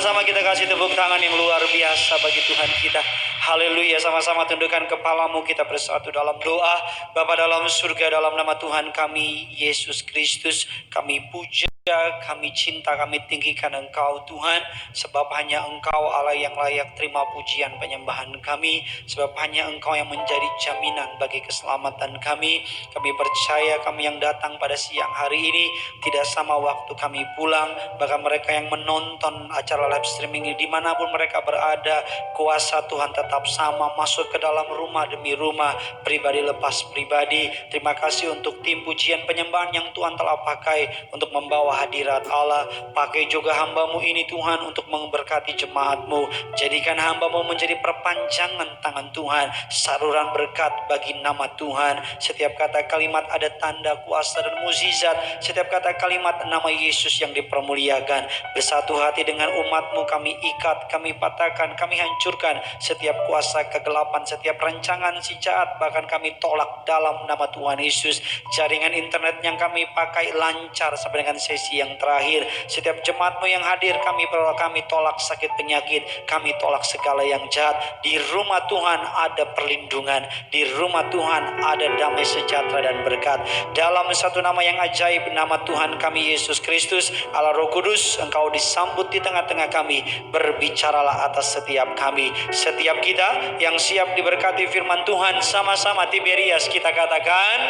Sama-sama kita kasih tepuk tangan yang luar biasa bagi Tuhan kita. Haleluya, sama-sama tundukkan kepalamu, kita bersatu dalam doa. Bapa dalam surga, dalam nama Tuhan kami Yesus Kristus, kami puja, kami cinta, kami tinggikan Engkau Tuhan. Sebab hanya Engkau Allah yang layak terima pujian penyembahan kami. Sebab hanya Engkau yang menjadi jaminan bagi keselamatan kami. Kami percaya kami yang datang pada siang hari ini tidak sama waktu kami pulang. Bahkan mereka yang menonton acara live streaming ini dimanapun mereka berada, kuasa Tuhan tetap sama, masuk ke dalam rumah demi rumah, pribadi lepas pribadi. Terima kasih untuk tim pujian penyembahan yang Tuhan telah pakai untuk membawa hadirat Allah. Pakai juga hamba-Mu ini Tuhan untuk memberkati jemaat-Mu. Jadikan hamba-Mu menjadi perpanjangan tangan Tuhan, saluran berkat bagi nama Tuhan. Setiap kata kalimat ada tanda kuasa dan mukjizat. Setiap kata kalimat nama Yesus yang dipermuliakan. Bersatu hati dengan umat-Mu kami ikat, kami patahkan, kami hancurkan setiap kuasa kegelapan, setiap rancangan si jahat, bahkan kami tolak dalam nama Tuhan Yesus. Jaringan internet yang kami pakai lancar sampai dengan sesi yang terakhir. Setiap jemaat-Mu yang hadir kami tolak sakit penyakit, kami tolak segala yang jahat. Di rumah Tuhan ada perlindungan, di rumah Tuhan ada damai sejahtera dan berkat. Dalam satu nama yang ajaib, nama Tuhan kami Yesus Kristus, Allah Roh Kudus, Engkau disambut di tengah-tengah kami. Berbicaralah atas setiap kami, setiap kita yang siap diberkati firman Tuhan. Sama-sama Tiberias kita katakan,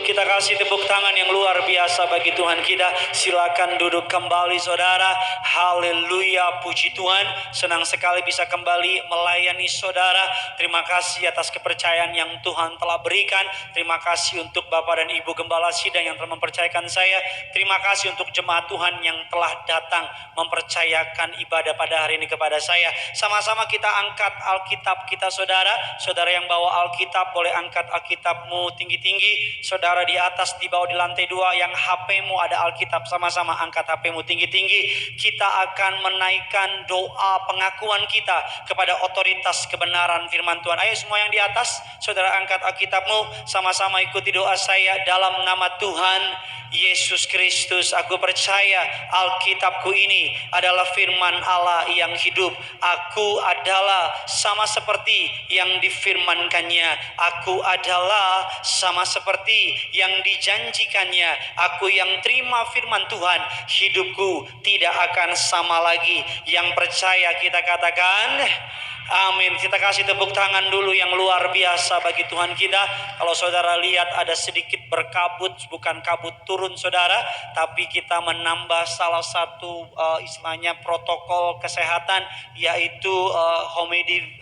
kita kasih tepuk tangan yang luar biasa bagi Tuhan kita. Silakan duduk kembali saudara. Haleluya, puji Tuhan. Senang sekali bisa kembali melayani saudara. Terima kasih atas kepercayaan yang Tuhan telah berikan. Terima kasih untuk Bapak dan Ibu Gembala Sidang yang telah mempercayakan saya. Terima kasih untuk jemaat Tuhan yang telah datang mempercayakan ibadah pada hari ini kepada saya. Sama-sama kita angkat Alkitab kita saudara. Saudara yang bawa Alkitab boleh angkat Alkitabmu tinggi-tinggi. Saudara di atas, di bawah, di lantai 2 yang HP-mu ada Alkitab, sama-sama angkat HP-mu tinggi-tinggi. Kita akan menaikkan doa pengakuan kita kepada otoritas kebenaran firman Tuhan. Ayo semua yang di atas, saudara angkat Alkitabmu, sama-sama ikuti doa saya. Dalam nama Tuhan Yesus Kristus, aku percaya Alkitabku ini adalah firman Allah yang hidup. Aku adalah sama seperti yang difirmankannya. Aku adalah sama seperti yang dijanjikannya. Aku yang terima firman Tuhan, hidupku tidak akan sama lagi. Yang percaya kita katakan amin. Kita kasih tepuk tangan dulu yang luar biasa bagi Tuhan kita. Kalau saudara lihat ada sedikit berkabut, bukan kabut turun saudara, tapi kita menambah salah satu istilahnya protokol kesehatan, yaitu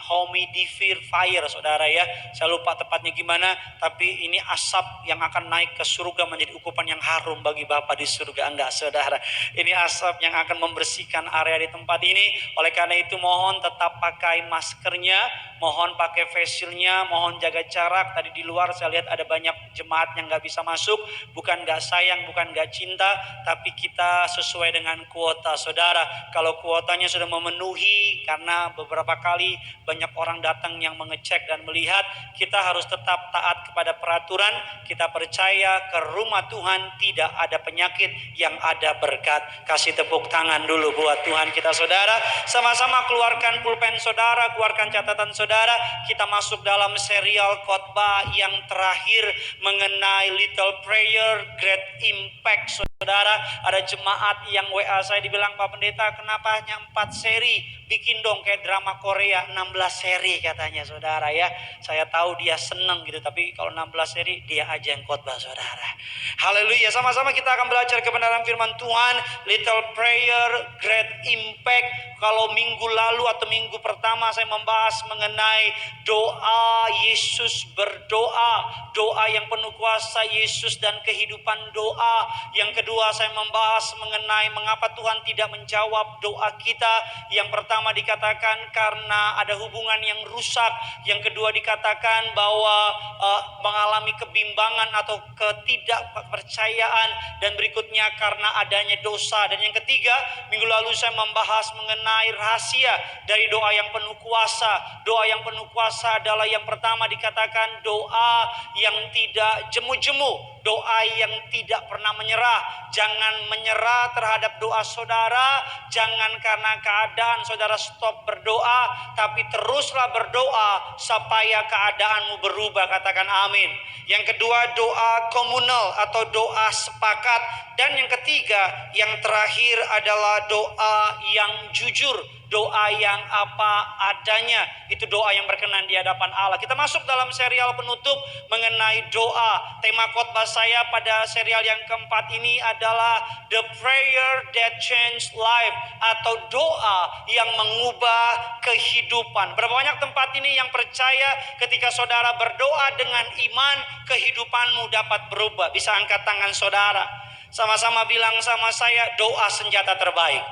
humidifier saudara ya. Saya lupa tepatnya gimana, tapi ini asap yang akan naik ke surga menjadi ukupan yang harum bagi Bapa di surga. Enggak saudara, ini asap yang akan membersihkan area di tempat ini. Oleh karena itu mohon tetap pakai maskernya, mohon pakai face shieldnya, mohon jaga jarak. Tadi di luar saya lihat ada banyak jemaat yang gak bisa masuk. Bukan gak sayang, bukan gak cinta, tapi kita sesuai dengan kuota saudara. Kalau kuotanya sudah memenuhi, karena beberapa kali banyak orang datang yang mengecek dan melihat, kita harus tetap taat kepada peraturan. Kita percaya ke rumah Tuhan tidak ada penyakit, yang ada berkat. Kasih tepuk tangan dulu buat Tuhan kita saudara. Sama-sama keluarkan pulpen saudara, keluarkan catatan saudara. Kita masuk dalam serial khotbah yang terakhir mengenai Little Prayer Great Impact saudara. Ada jemaat yang WA saya dibilang, Pak Pendeta kenapa hanya 4 seri, bikin dong kayak drama Korea 16 seri katanya saudara ya. Saya tahu dia seneng gitu, tapi kalau 16 seri dia aja yang khotbah saudara. Haleluya, sama-sama kita akan belajar kebenaran firman Tuhan. Little Prayer Great Impact. Kalau minggu lalu atau minggu pertama saya membahas mengenai doa Yesus berdoa, doa yang penuh kuasa Yesus dan kehidupan doa. Yang kedua saya membahas mengenai mengapa Tuhan tidak menjawab doa kita. Yang pertama dikatakan karena ada hubungan yang rusak. Yang kedua dikatakan bahwa mengalami kebimbangan atau ketidakpercayaan, dan berikutnya karena adanya dosa. Dan yang ketiga minggu lalu saya membahas mengenai rahasia dari doa yang penuh kuasa. Doa yang penuh kuasa adalah yang pertama dikatakan doa yang tidak jemu-jemu. doa yang tidak pernah menyerah. Jangan menyerah terhadap doa saudara. Jangan karena keadaan saudara stop berdoa, tapi teruslah berdoa supaya keadaanmu berubah. Katakan amin. Yang kedua, doa komunal atau doa sepakat. Dan yang ketiga, yang terakhir adalah doa yang jujur. Doa yang apa adanya. Itu doa yang berkenan di hadapan Allah. Kita masuk dalam serial penutup mengenai doa. Tema khotbah saya pada serial yang keempat ini adalah The Prayer That Changed Life, atau doa yang mengubah kehidupan. Berapa banyak tempat ini yang percaya ketika saudara berdoa dengan iman, kehidupanmu dapat berubah. Bisa angkat tangan saudara. Sama-sama bilang sama saya, doa senjata terbaik.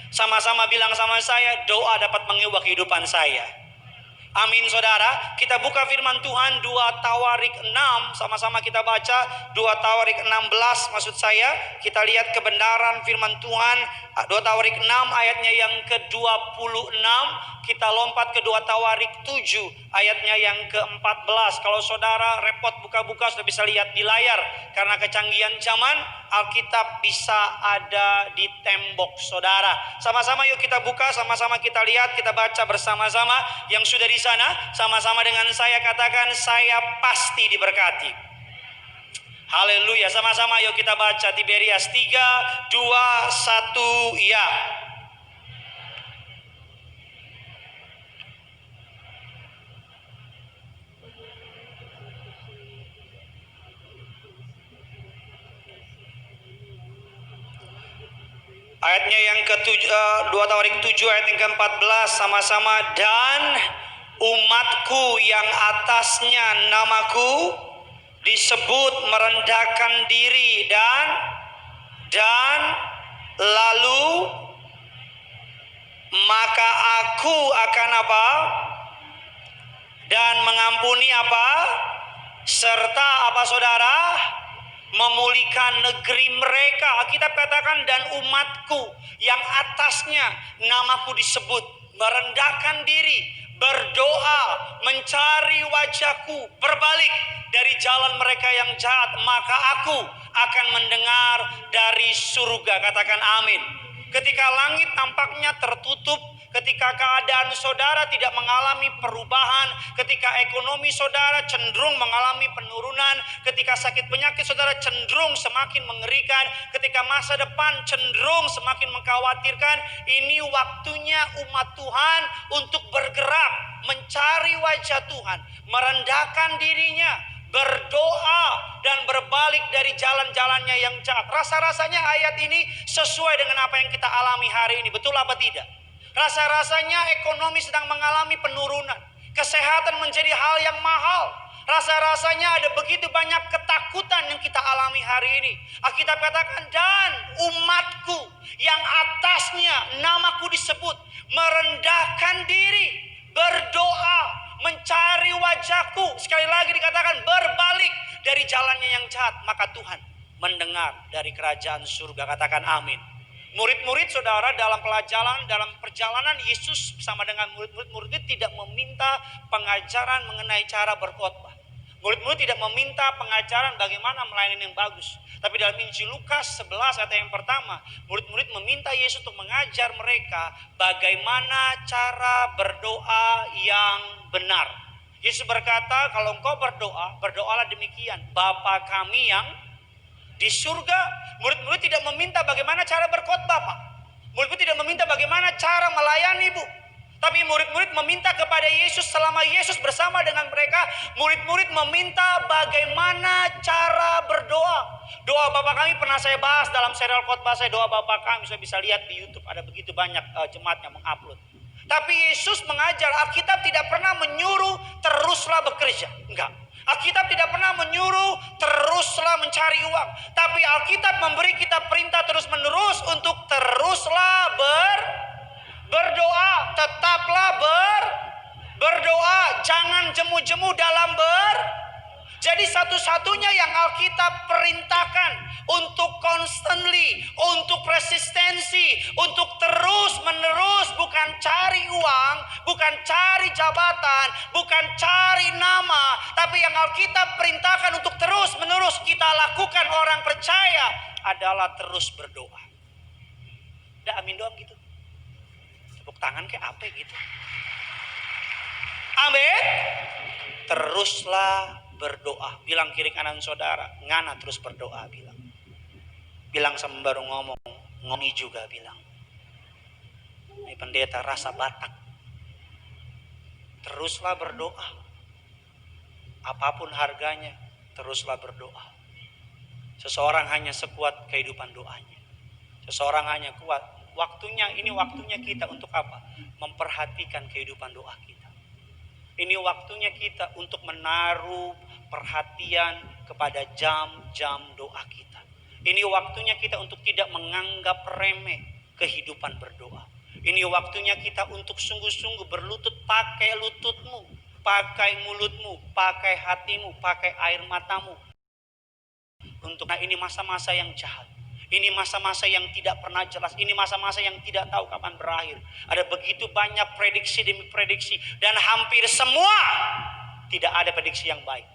Sama-sama bilang sama saya, doa dapat mengubah kehidupan saya. Amin saudara. Kita buka firman Tuhan 2 Tawarik 6. Sama-sama kita baca 2 Tawarik 16 maksud saya. Kita lihat kebenaran firman Tuhan 2 Tawarik 6 ayatnya yang ke-26. Kita lompat ke 2 Tawarik 7 ayatnya yang ke-14. Kalau saudara repot buka-buka sudah bisa lihat di layar. Karena kecanggihan zaman, Alkitab bisa ada di tembok saudara. Sama-sama yuk kita buka, sama-sama kita lihat, kita baca bersama-sama. Yang sudah di sana, sama-sama dengan saya katakan, saya pasti diberkati. Haleluya. Sama-sama yuk kita baca. Tiberias 3, 2, 1, ya. Ayatnya yang ke-2 Tawarik 7 ayat yang ke-14 sama-sama. Dan umatku yang atasnya namaku disebut merendahkan diri dan lalu maka aku akan apa? Dan mengampuni apa? Serta apa saudara? Memulihkan negeri mereka. Alkitab katakan dan umatku yang atasnya namaku disebut merendahkan diri, berdoa, mencari wajahku, berbalik dari jalan mereka yang jahat, maka aku akan mendengar dari surga. Katakan amin. Ketika langit tampaknya tertutup, ketika keadaan saudara tidak mengalami perubahan, ketika ekonomi saudara cenderung mengalami penurunan, ketika sakit penyakit saudara cenderung semakin mengerikan, ketika masa depan cenderung semakin mengkhawatirkan, ini waktunya umat Tuhan untuk bergerak, mencari wajah Tuhan, merendahkan dirinya, berdoa dan berbalik dari jalan-jalannya yang jahat. Rasa-rasanya ayat ini sesuai dengan apa yang kita alami hari ini. Betul apa tidak? Rasa-rasanya ekonomi sedang mengalami penurunan. Kesehatan menjadi hal yang mahal. Rasa-rasanya ada begitu banyak ketakutan yang kita alami hari ini. Alkitab katakan dan umatku yang atasnya namaku disebut merendahkan diri, berdoa, mencari wajahku. Sekali lagi dikatakan berbalik dari jalannya yang jahat, maka Tuhan mendengar dari kerajaan surga. Katakan amin. Murid-murid saudara dalam perjalanan Yesus bersama dengan murid-murid tidak meminta pengajaran mengenai cara berkhotbah. Murid-murid tidak meminta pengajaran bagaimana melayani yang bagus. Tapi dalam Injil Lukas 11 ayat yang pertama, murid-murid meminta Yesus untuk mengajar mereka bagaimana cara berdoa yang benar. Yesus berkata, kalau engkau berdoa, berdoalah demikian, Bapa kami yang di surga. Murid-murid tidak meminta bagaimana cara berkhotbah, Pak. Murid-murid tidak meminta bagaimana cara melayani, Bu. Tapi murid-murid meminta kepada Yesus. Selama Yesus bersama dengan mereka, murid-murid meminta bagaimana cara berdoa. Doa Bapa kami pernah saya bahas dalam serial khotbah saya, doa Bapa kami. Saya bisa lihat di YouTube, ada begitu banyak jemaat yang mengupload. Tapi Yesus mengajar, Alkitab tidak pernah menyuruh teruslah bekerja. Enggak. Alkitab tidak pernah menyuruh teruslah mencari uang. Tapi Alkitab memberi kita perintah terus-menerus untuk teruslah berdoa. Tetaplah berdoa. Jangan jemu-jemu dalam Jadi satu-satunya yang Alkitab perintahkan untuk constantly, untuk resistensi, untuk terus-menerus, bukan cari uang, bukan bukan cari jabatan, bukan cari nama, tapi yang Alkitab perintahkan untuk terus-menerus kita lakukan orang percaya adalah terus berdoa. Udah amin doang gitu. Tepuk tangan kayak apa gitu. Amin. Teruslah berdoa. Bilang kiri kanan saudara, ngana terus berdoa bilang. Bilang sama baru ngomong, ngomi juga bilang. Ini pendeta rasa Batak. Teruslah berdoa. Apapun harganya, teruslah berdoa. Seseorang hanya sekuat kehidupan doanya. Seseorang hanya kuat. Ini waktunya kita untuk apa? Memperhatikan kehidupan doa kita. Ini waktunya kita untuk menaruh perhatian kepada jam-jam doa kita. Ini waktunya kita untuk tidak menganggap remeh kehidupan berdoa. Ini waktunya kita untuk sungguh-sungguh berlutut, pakai lututmu, pakai mulutmu, pakai hatimu, pakai air matamu. Ini masa-masa yang jahat. Ini masa-masa yang tidak pernah jelas. Ini masa-masa yang tidak tahu kapan berakhir. Ada begitu banyak prediksi demi prediksi. Dan hampir semua tidak ada prediksi yang baik.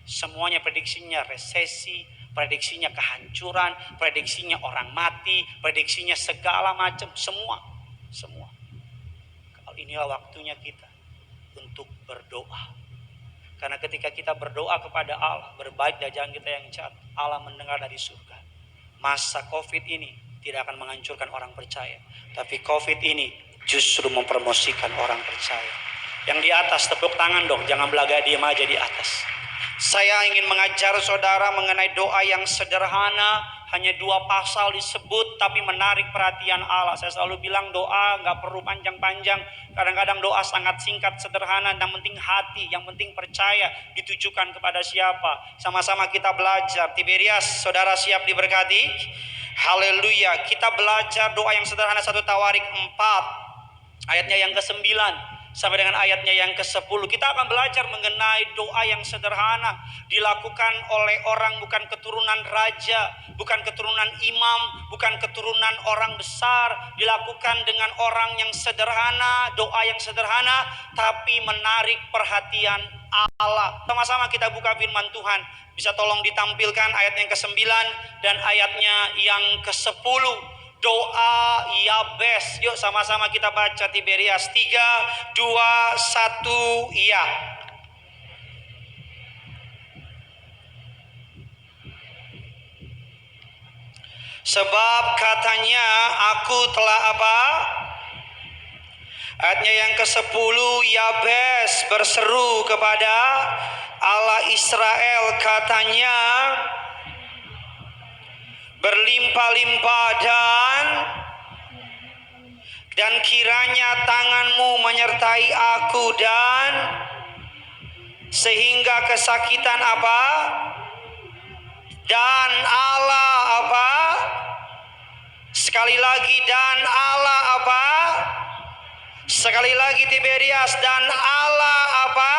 Semuanya prediksinya resesi, prediksinya kehancuran, prediksinya orang mati, prediksinya segala macam, semua. Kalau inilah waktunya kita untuk berdoa. Karena ketika kita berdoa kepada Allah, berbaik dari jalan kita yang jahat, Allah mendengar dari surga. Masa COVID ini tidak akan menghancurkan orang percaya, tapi COVID ini justru mempromosikan orang percaya. Yang di atas tepuk tangan dong, jangan belaga diam aja di atas. Saya ingin mengajar saudara mengenai doa yang sederhana. Hanya 2 pasal disebut tapi menarik perhatian Allah. Saya selalu bilang doa gak perlu panjang-panjang. Kadang-kadang doa sangat singkat, sederhana. Yang penting hati, yang penting percaya ditujukan kepada siapa. Sama-sama kita belajar. Tiberias, saudara siap diberkati? Haleluya. Kita belajar doa yang sederhana 1 Tawarik 4 ayatnya yang ke-9 sampai dengan ayatnya yang ke-10. Kita akan belajar mengenai doa yang sederhana, dilakukan oleh orang bukan keturunan raja, bukan keturunan imam, bukan keturunan orang besar, dilakukan dengan orang yang sederhana, doa yang sederhana tapi menarik perhatian Allah. Sama-sama kita buka firman Tuhan. Bisa tolong ditampilkan ayat yang ke-9 dan ayatnya yang ke-10. Doa Yabes. Yuk sama-sama kita baca Tiberias. 3, 2, 1, iya. Sebab katanya aku telah apa? Ayatnya yang ke-10, Yabes berseru kepada Allah Israel, katanya, berlimpah-limpah dan kiranya tanganmu menyertai aku dan sehingga kesakitan apa? Dan Allah apa? Sekali lagi, dan Allah apa? Sekali lagi Tiberias, dan Allah apa?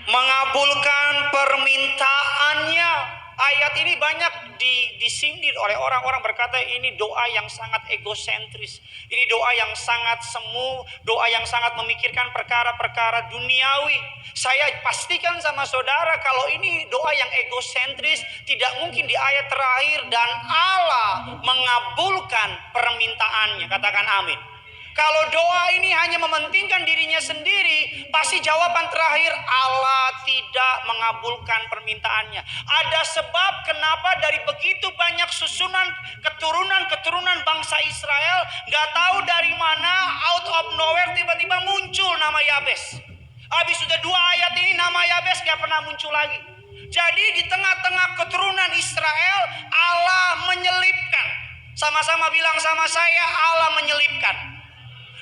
Mengabulkan permintaannya. Ayat ini banyak disindir oleh orang-orang, berkata ini doa yang sangat egosentris. Ini doa yang sangat semu, doa yang sangat memikirkan perkara-perkara duniawi. Saya pastikan sama saudara kalau ini doa yang egosentris, tidak mungkin di ayat terakhir dan Allah mengabulkan permintaannya. Katakan amin. Kalau doa ini hanya mementingkan dirinya sendiri, pasti jawaban terakhir Allah tidak mengabulkan permintaannya. Ada sebab kenapa dari begitu banyak susunan keturunan bangsa Israel, gak tahu dari mana, out of nowhere tiba-tiba muncul nama Yabes. Habis sudah 2 ayat ini nama Yabes gak pernah muncul lagi. Jadi di tengah-tengah keturunan Israel, Allah menyelipkan. Sama-sama bilang sama saya, Allah menyelipkan.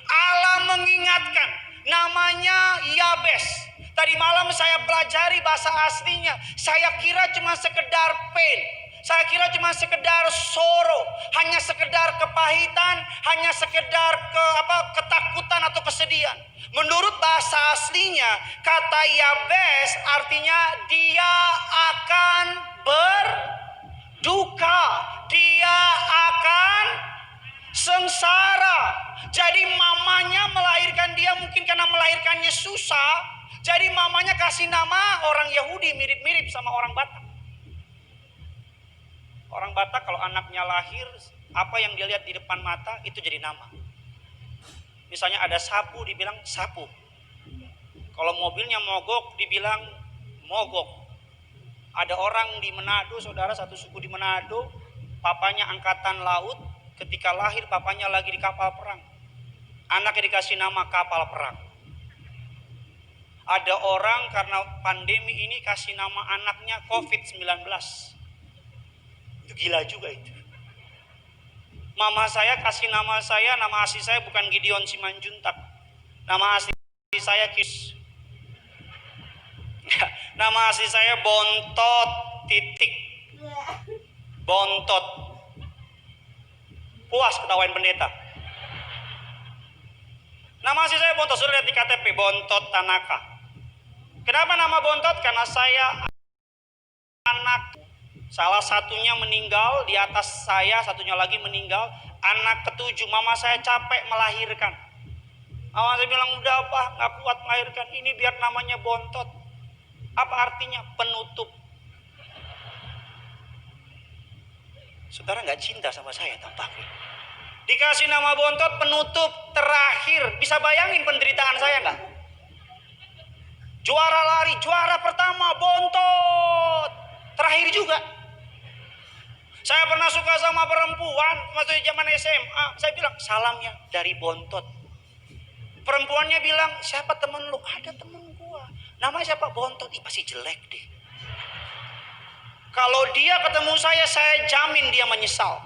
Allah mengingatkan, namanya Yabes. Tadi malam saya pelajari bahasa aslinya. Saya kira cuma sekedar pain. Saya kira cuma sekedar sorrow, hanya sekedar kepahitan, hanya sekedar ketakutan atau kesedihan. Menurut bahasa aslinya, kata Yabes artinya dia akan berduka, dia akan sengsara. Jadi mamanya melahirkan dia mungkin karena melahirkannya susah. Jadi mamanya kasih nama orang Yahudi mirip-mirip sama orang Batak. Orang Batak kalau anaknya lahir, apa yang dia lihat di depan mata itu jadi nama. Misalnya ada sapu, dibilang sapu. Kalau mobilnya mogok, dibilang mogok. Ada orang di Manado, saudara, satu suku di Manado, papanya angkatan laut, ketika lahir papanya lagi di kapal perang. Anaknya dikasih nama kapal perang. Ada orang karena pandemi ini kasih nama anaknya COVID-19. Itu gila juga itu. Mama saya kasih nama asli saya bukan Gideon Simanjuntak. Nama asli saya Kis. Nama asli saya Bontot titik. Bontot. Puas ketawain pendeta. Nama asli saya Bontot, sudah lihat di KTP, Bontot Tanaka. Kenapa nama Bontot? Karena saya anak. Salah satunya meninggal, di atas saya satunya lagi meninggal. Anak ketujuh, mama saya capek melahirkan. Mama saya bilang, udah apa, gak kuat melahirkan. Ini biar namanya Bontot. Apa artinya? Penutup. Saudara gak cinta sama saya tampaknya. Dikasih nama Bontot, penutup, terakhir. Bisa bayangin penderitaan saya gak? Juara lari, juara pertama, Bontot. Terakhir juga. Saya pernah suka sama perempuan waktu zaman SMA. Saya bilang, salamnya dari Bontot. Perempuannya bilang, siapa temen lu? Ada temen gua. Namanya siapa? Bontot. Ih, pasti jelek deh. Kalau dia ketemu saya jamin dia menyesal.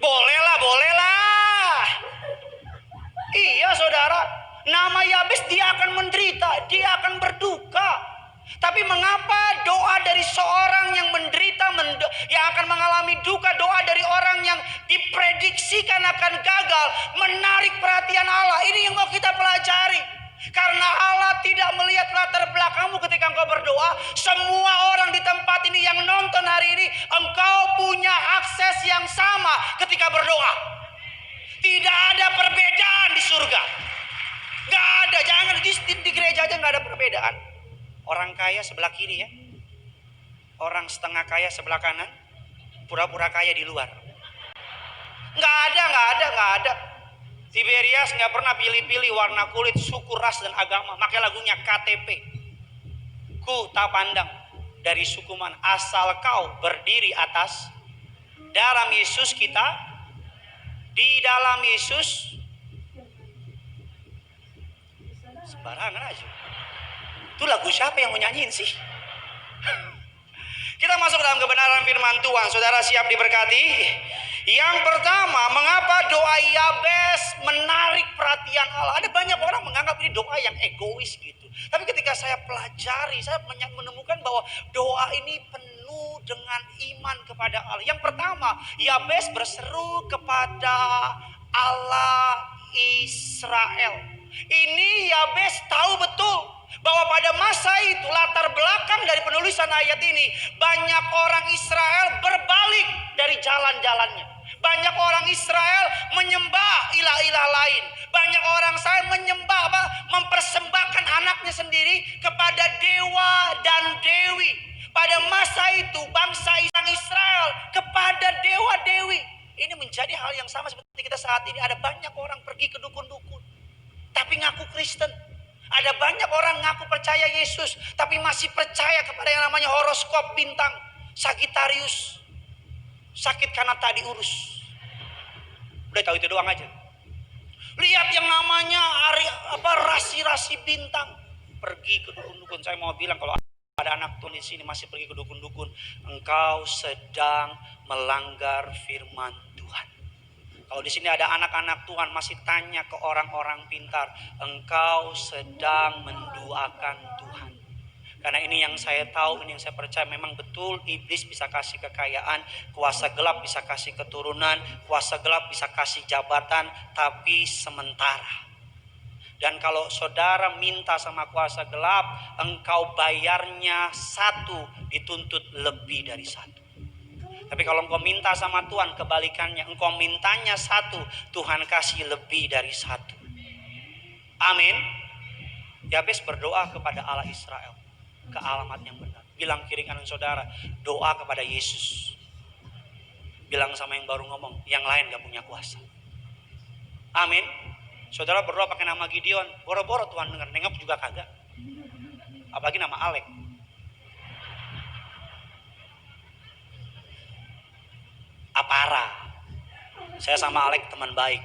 Boleh lah. Iya saudara, nama Yabes dia akan menderita, dia akan berduka. Tapi mengapa doa dari seorang yang menderita, yang akan mengalami duka, doa dari orang yang diprediksikan akan gagal, menarik perhatian Allah? Ini yang mau kita pelajari. Karena Allah tidak melihat latar belakangmu ketika engkau berdoa. Semua orang di tempat ini yang nonton hari ini, engkau punya akses yang sama ketika berdoa. Tidak ada perbedaan di surga. Gak ada, jangan di gereja aja gak ada perbedaan. Orang kaya sebelah kiri ya. Orang setengah kaya sebelah kanan. Pura-pura kaya di luar. Gak ada. Tiberias gak pernah pilih-pilih warna kulit, suku, ras, dan agama. Makanya lagunya KTP. Ku tak pandang dari suku mana. Asal kau berdiri atas. Dalam Yesus kita. Di dalam Yesus. Sembarangan aja. Itu lagu siapa yang mau nyanyiin sih? Kita masuk dalam kebenaran firman Tuhan. Saudara siap diberkati? Yang pertama, mengapa doa Yabes menarik perhatian Allah? Ada banyak orang menganggap ini doa yang egois gitu. Tapi ketika saya pelajari, saya menemukan bahwa doa ini penuh dengan iman kepada Allah. Yang pertama, Yabes berseru kepada Allah Israel. Ini Yabes tahu betul bahwa pada masa itu, latar belakang dari penulisan ayat ini, banyak orang Israel berbalik dari jalan-jalannya. Banyak orang Israel menyembah ilah-ilah lain. Banyak orang Israel menyembah, mempersembahkan anaknya sendiri kepada dewa dan dewi. Pada masa itu bangsa Israel kepada dewa-dewi. Ini menjadi hal yang sama seperti kita saat ini. Ada banyak orang pergi ke dukun-dukun tapi ngaku Kristen. Ada banyak orang ngaku percaya Yesus tapi masih percaya kepada yang namanya horoskop bintang. Sagittarius, sakit karena tak diurus. Udah tahu itu doang aja. Lihat yang namanya rasi-rasi bintang. Pergi ke dukun-dukun. Saya mau bilang kalau ada anak Tuhan di sini masih pergi ke dukun-dukun, engkau sedang melanggar firman Tuhan. Kalau di sini ada anak-anak Tuhan masih tanya ke orang-orang pintar, engkau sedang menduakan Tuhan. Karena ini yang saya tahu, ini yang saya percaya, memang betul iblis bisa kasih kekayaan, kuasa gelap bisa kasih keturunan, kuasa gelap bisa kasih jabatan, tapi sementara. Dan kalau saudara minta sama kuasa gelap, engkau bayarnya satu, dituntut lebih dari satu. Tapi kalau engkau minta sama Tuhan, kebalikannya. Engkau mintanya satu, Tuhan kasih lebih dari satu. Amin. Yabes berdoa kepada Allah Israel, ke alamat yang benar. Bilang kiri kanan saudara, doa kepada Yesus. Bilang sama yang baru ngomong, yang lain gak punya kuasa. Amin. Saudara berdoa pakai nama Gideon, boro-boro Tuhan dengar, nengok juga kagak. Apalagi nama Alek. Apara. Saya sama Alek teman baik.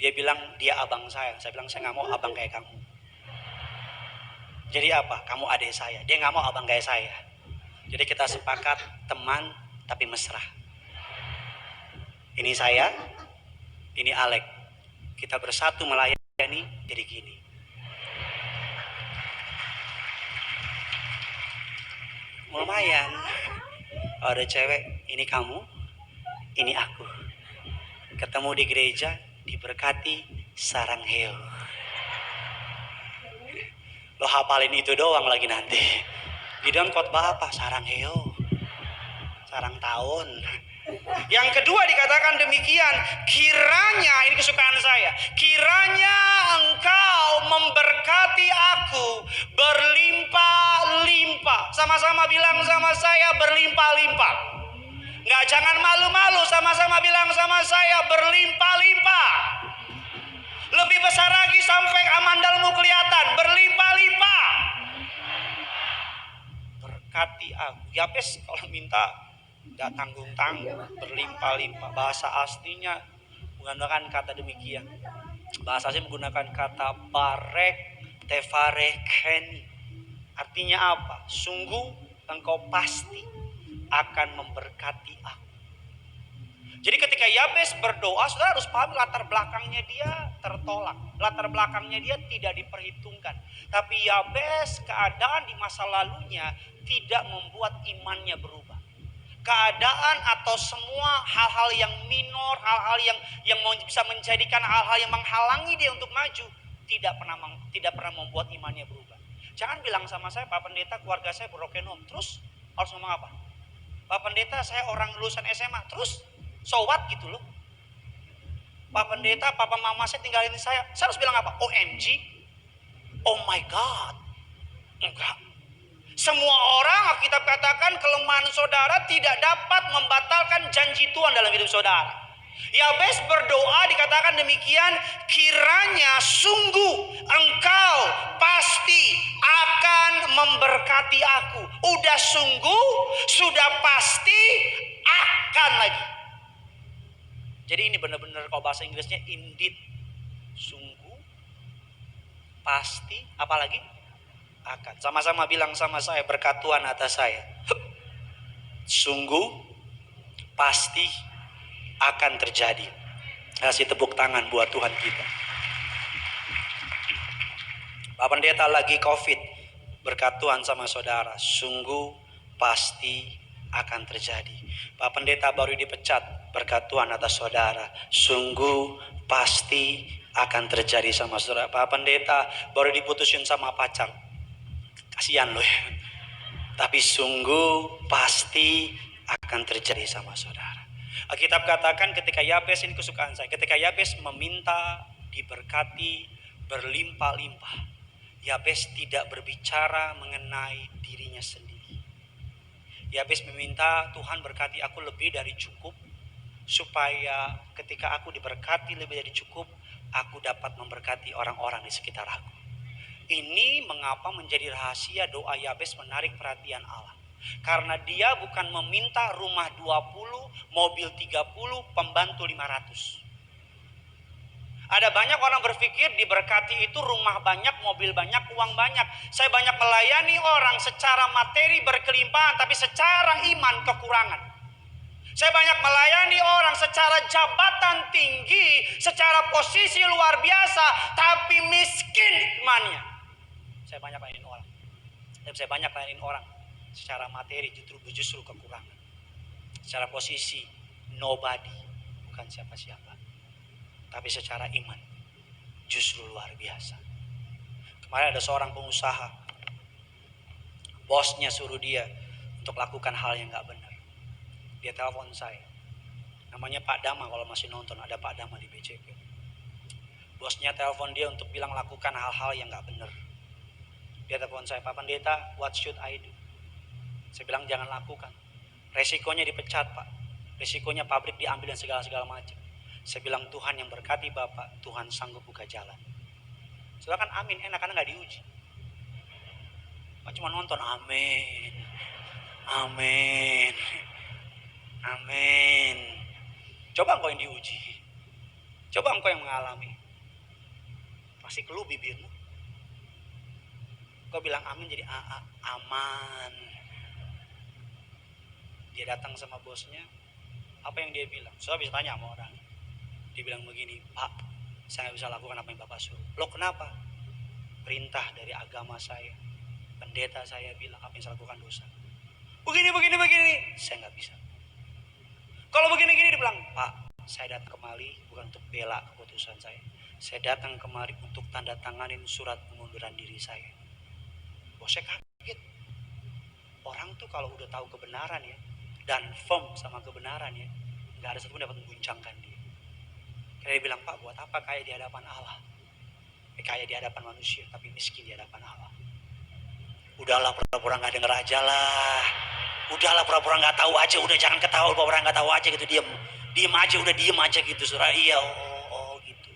Dia bilang dia abang saya bilang saya gak mau abang kayak kamu. Jadi apa? Kamu adik saya. Dia gak mau abang kayak saya. Jadi kita sepakat teman tapi mesra. Ini saya, ini Alek. Kita bersatu melayani jadi gini. Lumayan. Ada cewek, ini kamu, ini aku. Ketemu di gereja, diberkati sarang heo. Lo hafalin itu doang lagi nanti. Gideon khotbah apa? Sarang heo. Sarang tahun. Yang kedua dikatakan demikian, kiranya, ini kesukaan saya, kiranya engkau memberkati aku berlimpah-limpah. Sama-sama bilang sama saya, berlimpah-limpah. Nggak, jangan malu-malu, sama-sama bilang sama saya, berlimpah-limpah. Lebih besar lagi sampai amandalmu kelihatan, berlimpah-limpah. Berkati aku. Yabes kalau minta gak tanggung-tanggung, berlimpah-limpah. Bahasa aslinya menggunakan kata demikian. Bahasa aslinya menggunakan kata barek tefareken. Artinya apa? Sungguh engkau pasti akan memberkati aku. Jadi ketika Yabes berdoa, saudara harus paham latar belakangnya dia tertolak. Latar belakangnya dia tidak diperhitungkan. Tapi Yabes keadaan di masa lalunya tidak membuat imannya berubah. Keadaan atau semua hal-hal yang minor, hal-hal yang bisa menjadikan hal-hal yang menghalangi dia untuk maju, tidak pernah membuat imannya berubah. Jangan bilang sama saya, Pak Pendeta, keluarga saya broken home. Terus harus ngomong apa? Pak Pendeta, saya orang lulusan SMA. Terus so what gitu loh. Pak Pendeta, papa mama saya tinggalin saya. Saya harus bilang apa? OMG? Oh my God. Enggak. Semua orang, Alkitab katakan, kelemahan saudara tidak dapat membatalkan janji Tuhan dalam hidup saudara. Yabes berdoa dikatakan demikian, kiranya sungguh engkau pasti akan memberkati aku. Udah sungguh, sudah pasti, akan lagi. Jadi ini benar-benar kalau bahasa Inggrisnya indeed. Sungguh, pasti, apalagi? Akan. Sama-sama bilang sama saya, berkat Tuhan atas saya. Sungguh pasti akan terjadi. Kasih tepuk tangan buat Tuhan kita. Pak Pendeta lagi COVID, berkat Tuhan sama saudara. Sungguh pasti akan terjadi. Pak Pendeta baru dipecat, berkat Tuhan atas saudara. Sungguh pasti akan terjadi sama saudara. Pak Pendeta baru diputusin sama pacar. Kasihan loh ya. Tapi sungguh pasti akan terjadi sama saudara. Alkitab katakan ketika Yabes, ini kesukaan saya, ketika Yabes meminta diberkati berlimpah-limpah, Yabes tidak berbicara mengenai dirinya sendiri. Yabes meminta, Tuhan berkati aku lebih dari cukup, supaya ketika aku diberkati lebih dari cukup, aku dapat memberkati orang-orang di sekitar aku. Ini mengapa menjadi rahasia doa Yabes menarik perhatian Allah. Karena dia bukan meminta rumah 20, mobil 30, pembantu 500. Ada banyak orang berpikir diberkati itu rumah banyak, mobil banyak, uang banyak. Saya banyak melayani orang secara materi berkelimpahan, tapi secara iman kekurangan. Saya banyak melayani orang secara jabatan tinggi, secara posisi luar biasa, tapi miskin imannya. Saya banyak layanin orang. Tapi saya banyak layanin orang secara materi justru kekurangan. Secara posisi nobody, bukan siapa-siapa. Tapi secara iman justru luar biasa. Kemarin ada seorang pengusaha, bosnya suruh dia untuk lakukan hal yang gak benar. Dia telepon saya. Namanya Pak Dama, kalau masih nonton ada Pak Dama di BCP. Bosnya telepon dia untuk bilang lakukan hal-hal yang gak benar. Dia telepon saya, Pak Pendeta, what should I do? Saya bilang jangan lakukan. Resikonya dipecat, Pak. Resikonya pabrik diambil dan segala-segala macam. Saya bilang Tuhan yang berkati Bapak, Tuhan sanggup buka jalan. Silakan amin, enak karena gak diuji. Cuma nonton, amin, amin, amin. Coba engkau yang diuji, coba engkau yang mengalami, pasti keluh bibirmu. Kau bilang amin jadi aman. Dia datang sama bosnya, apa yang dia bilang? Saya bisa tanya sama orang. Dia bilang begini, Pak, saya nggak bisa lakukan apa yang Bapak suruh. Loh kenapa? Perintah dari agama saya, pendeta saya bilang apa yang saya lakukan dosa. Begini. Saya nggak bisa. Kalau begini dia bilang, Pak, saya datang kemari bukan untuk bela keputusan saya. Saya datang kemari untuk tanda tanganin surat pengunduran diri saya. Bosnya kaget. Orang tuh kalau udah tahu kebenaran ya, dan firm sama kebenaran ya, nggak ada satupun dapat mengguncangkan dia. Dia bilang, Pak, buat apa kaya di hadapan Allah? Kaya di hadapan manusia, tapi miskin di hadapan Allah. Udahlah pura-pura nggak denger aja lah. Udahlah pura-pura nggak tahu aja. Udah jangan ketawa pura-pura nggak tahu aja gitu. Diem aja, udah diem aja gitu. Surah iya, oh gitu.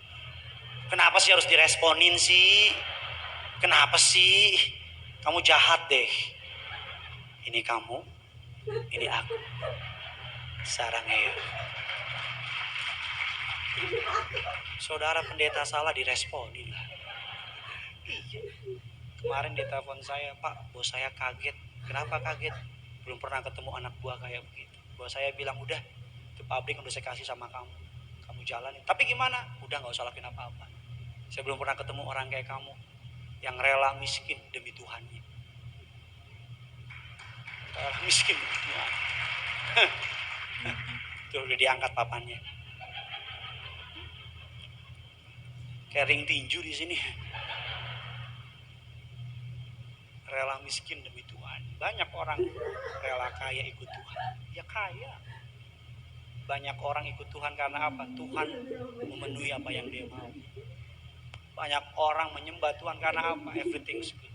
Kenapa sih harus diresponin sih? Kenapa sih? Kamu jahat deh. Ini kamu, ini aku. Sarangnya. Saudara pendeta salah diresponin lah. Iya. Kemarin dia telepon saya, Pak, bos saya kaget. Kenapa kaget? Belum pernah ketemu anak buah kayak begitu. Bos saya bilang, udah, ke pabrik udah saya kasih sama kamu. Kamu jalanin. Tapi gimana? Udah gak usah lakuin apa-apa. Saya belum pernah ketemu orang kayak kamu. Yang rela miskin demi Tuhannya. Rela miskin demi Tuhan. Tuh udah diangkat papannya. Kayak ring tinju di sini. Rela miskin demi Tuhan. Banyak orang rela kaya ikut Tuhan. Ya kaya. Banyak orang ikut Tuhan karena apa? Tuhan memenuhi apa yang dia mau. Banyak orang menyembah Tuhan karena apa? Everything's good.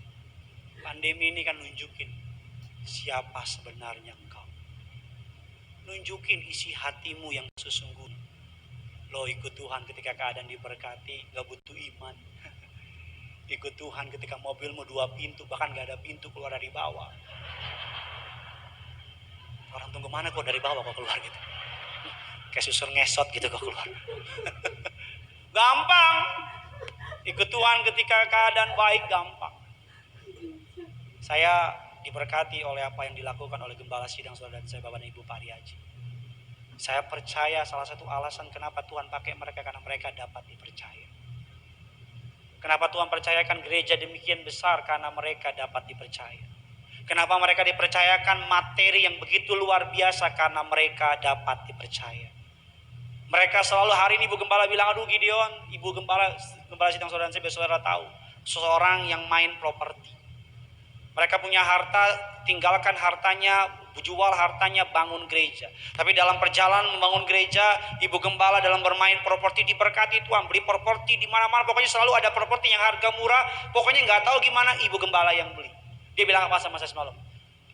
Pandemi ini kan nunjukin siapa sebenarnya engkau. Nunjukin isi hatimu yang sesungguhnya. Lo ikut Tuhan ketika keadaan diberkati, gak butuh iman. Ikut Tuhan ketika mobilmu 2 pintu, bahkan gak ada pintu keluar dari bawah. Orang tunggu mana kok dari bawah kok keluar gitu. Kayak susur ngesot gitu kok keluar. Gampang. Ikut Tuhan ketika keadaan baik gampang. Saya diberkati oleh apa yang dilakukan oleh Gembala Sidang Saudara dan saya Bapak dan Ibu Pariaji. Saya percaya salah satu alasan kenapa Tuhan pakai mereka karena mereka dapat dipercaya. Kenapa Tuhan percayakan gereja demikian besar? Karena mereka dapat dipercaya. Kenapa mereka dipercayakan materi yang begitu luar biasa? Karena mereka dapat dipercaya. Mereka selalu hari ini Ibu Gembala bilang, aduh Gideon, Ibu Gembala Sidang Saudara dan saudara tahu, seseorang yang main properti. Mereka punya harta, tinggalkan hartanya, jual hartanya, bangun gereja. Tapi dalam perjalanan membangun gereja, Ibu Gembala dalam bermain properti diberkati Tuhan. Beli properti di mana-mana, pokoknya selalu ada properti yang harga murah. Pokoknya nggak tahu gimana Ibu Gembala yang beli. Dia bilang apa sama saya semalam?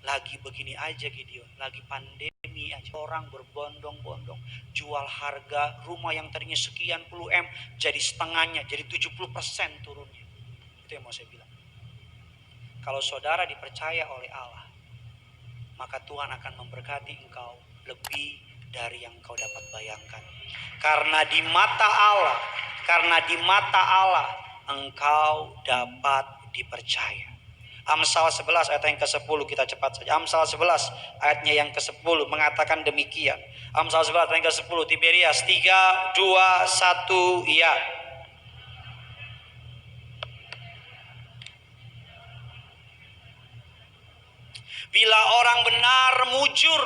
Lagi begini aja Gideon, lagi pandemi aja. Orang berbondong-bondong, jual harga rumah yang tadinya sekian puluh M, jadi setengahnya, jadi 70% turunnya. Itu yang mau saya bilang. Kalau saudara dipercaya oleh Allah, maka Tuhan akan memberkati engkau lebih dari yang engkau dapat bayangkan. Karena di mata Allah, engkau dapat dipercaya. Amsal 11 ayat yang ke-10, kita cepat saja. Amsal 11 ayatnya yang ke-10 mengatakan demikian. Amsal 11 ayat yang ke-10, Tiberias 3, 2, 1, ya. Bila orang benar mujur,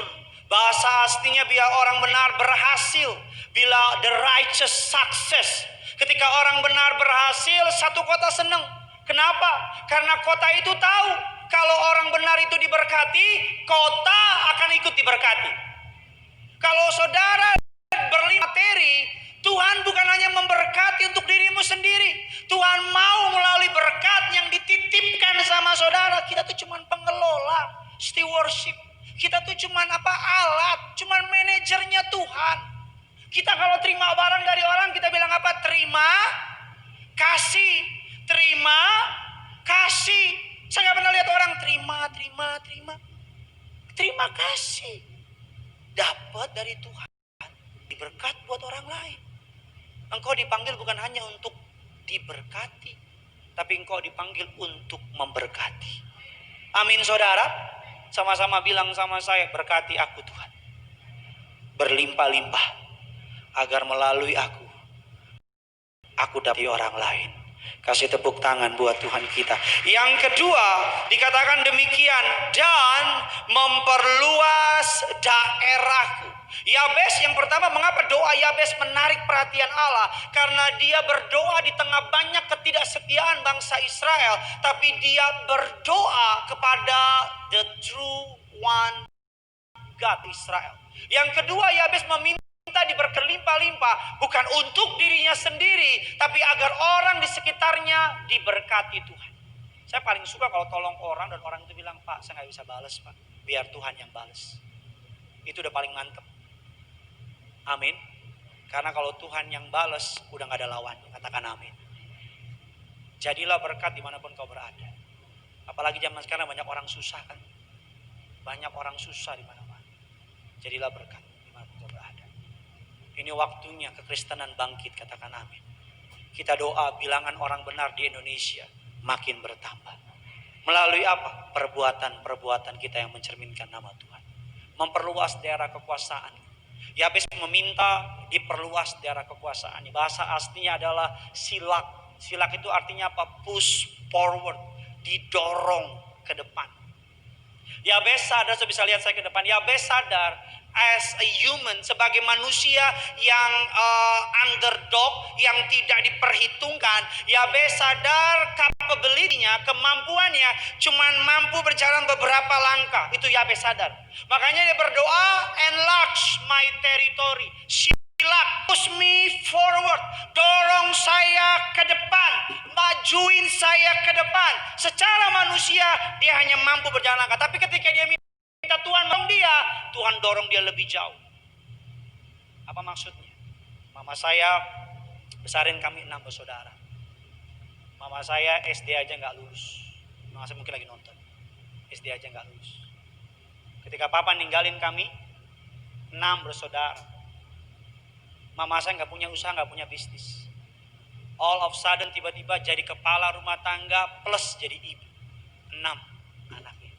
bahasa aslinya bila orang benar berhasil, bila the righteous success. Ketika orang benar berhasil, satu kota senang. Kenapa? Karena kota itu tahu kalau orang benar itu diberkati, kota akan ikut diberkati. Kalau saudara berlimpah materi, Tuhan bukan hanya memberkati untuk dirimu sendiri. Tuhan mau melalui berkat yang dititipkan sama saudara. Kita tuh cuman pengelola, stewardship. Kita tuh cuman alat, cuman manajernya Tuhan. Kita kalau terima barang dari orang, kita bilang apa? Terima, kasih. Terima, kasih. Saya nggak pernah lihat orang terima. Terima kasih. Dapat dari Tuhan. Berkat buat orang lain. Engkau dipanggil bukan hanya untuk diberkati, tapi engkau dipanggil untuk memberkati. Amin saudara. Sama-sama bilang sama saya, berkati aku Tuhan. Berlimpah-limpah. Agar melalui aku dapat orang lain. Kasih tepuk tangan buat Tuhan kita. Yang kedua dikatakan demikian, dan memperluas daerahku. Yabes yang pertama, mengapa doa Yabes menarik perhatian Allah? Karena dia berdoa di tengah banyak ketidaksetiaan bangsa Israel, tapi dia berdoa kepada the true one God Israel. Yang kedua, Yabes meminta diberkelimpah-limpah, bukan untuk dirinya sendiri, tapi agar orang di sekitarnya diberkati Tuhan. Saya paling suka kalau tolong orang dan orang itu bilang, Pak, saya nggak bisa balas, Pak, biar Tuhan yang balas. Itu udah paling mantep. Amin. Karena kalau Tuhan yang balas, udah nggak ada lawan. Katakan amin. Jadilah berkat dimanapun kau berada. Apalagi zaman sekarang banyak orang susah kan. Banyak orang susah di mana-mana. Jadilah berkat dimanapun kau berada. Ini waktunya kekristenan bangkit, katakan amin. Kita doa bilangan orang benar di Indonesia makin bertambah. Melalui apa? Perbuatan-perbuatan kita yang mencerminkan nama Tuhan. Memperluas daerah kekuasaan. Yabes meminta diperluas daerah kekuasaan. Bahasa aslinya adalah silak. Silak itu artinya apa? Push forward. Didorong ke depan. Yabes sadar, saya bisa lihat saya ke depan. Yabes sadar as a human, sebagai manusia yang underdog, yang tidak diperhitungkan. Yabes sadar capability-nya, kemampuannya cuman mampu berjalan beberapa langkah. Itu Yabes sadar. Makanya dia berdoa, enlarge my territory. Silak, push me forward. Dorong saya ke depan. Majuin saya ke depan. Secara manusia dia hanya mampu berjalan langkah. Tapi ketika dia minta Tuhan dorong dia, Tuhan dorong dia lebih jauh. Apa maksudnya? Mama saya besarin kami 6 bersaudara. Mama saya SD aja nggak lulus. Mama saya mungkin lagi nonton. SD aja nggak lulus. Ketika papa ninggalin kami 6 bersaudara, mama saya nggak punya usaha, nggak punya bisnis. All of sudden tiba-tiba jadi kepala rumah tangga plus jadi ibu. 6 anaknya.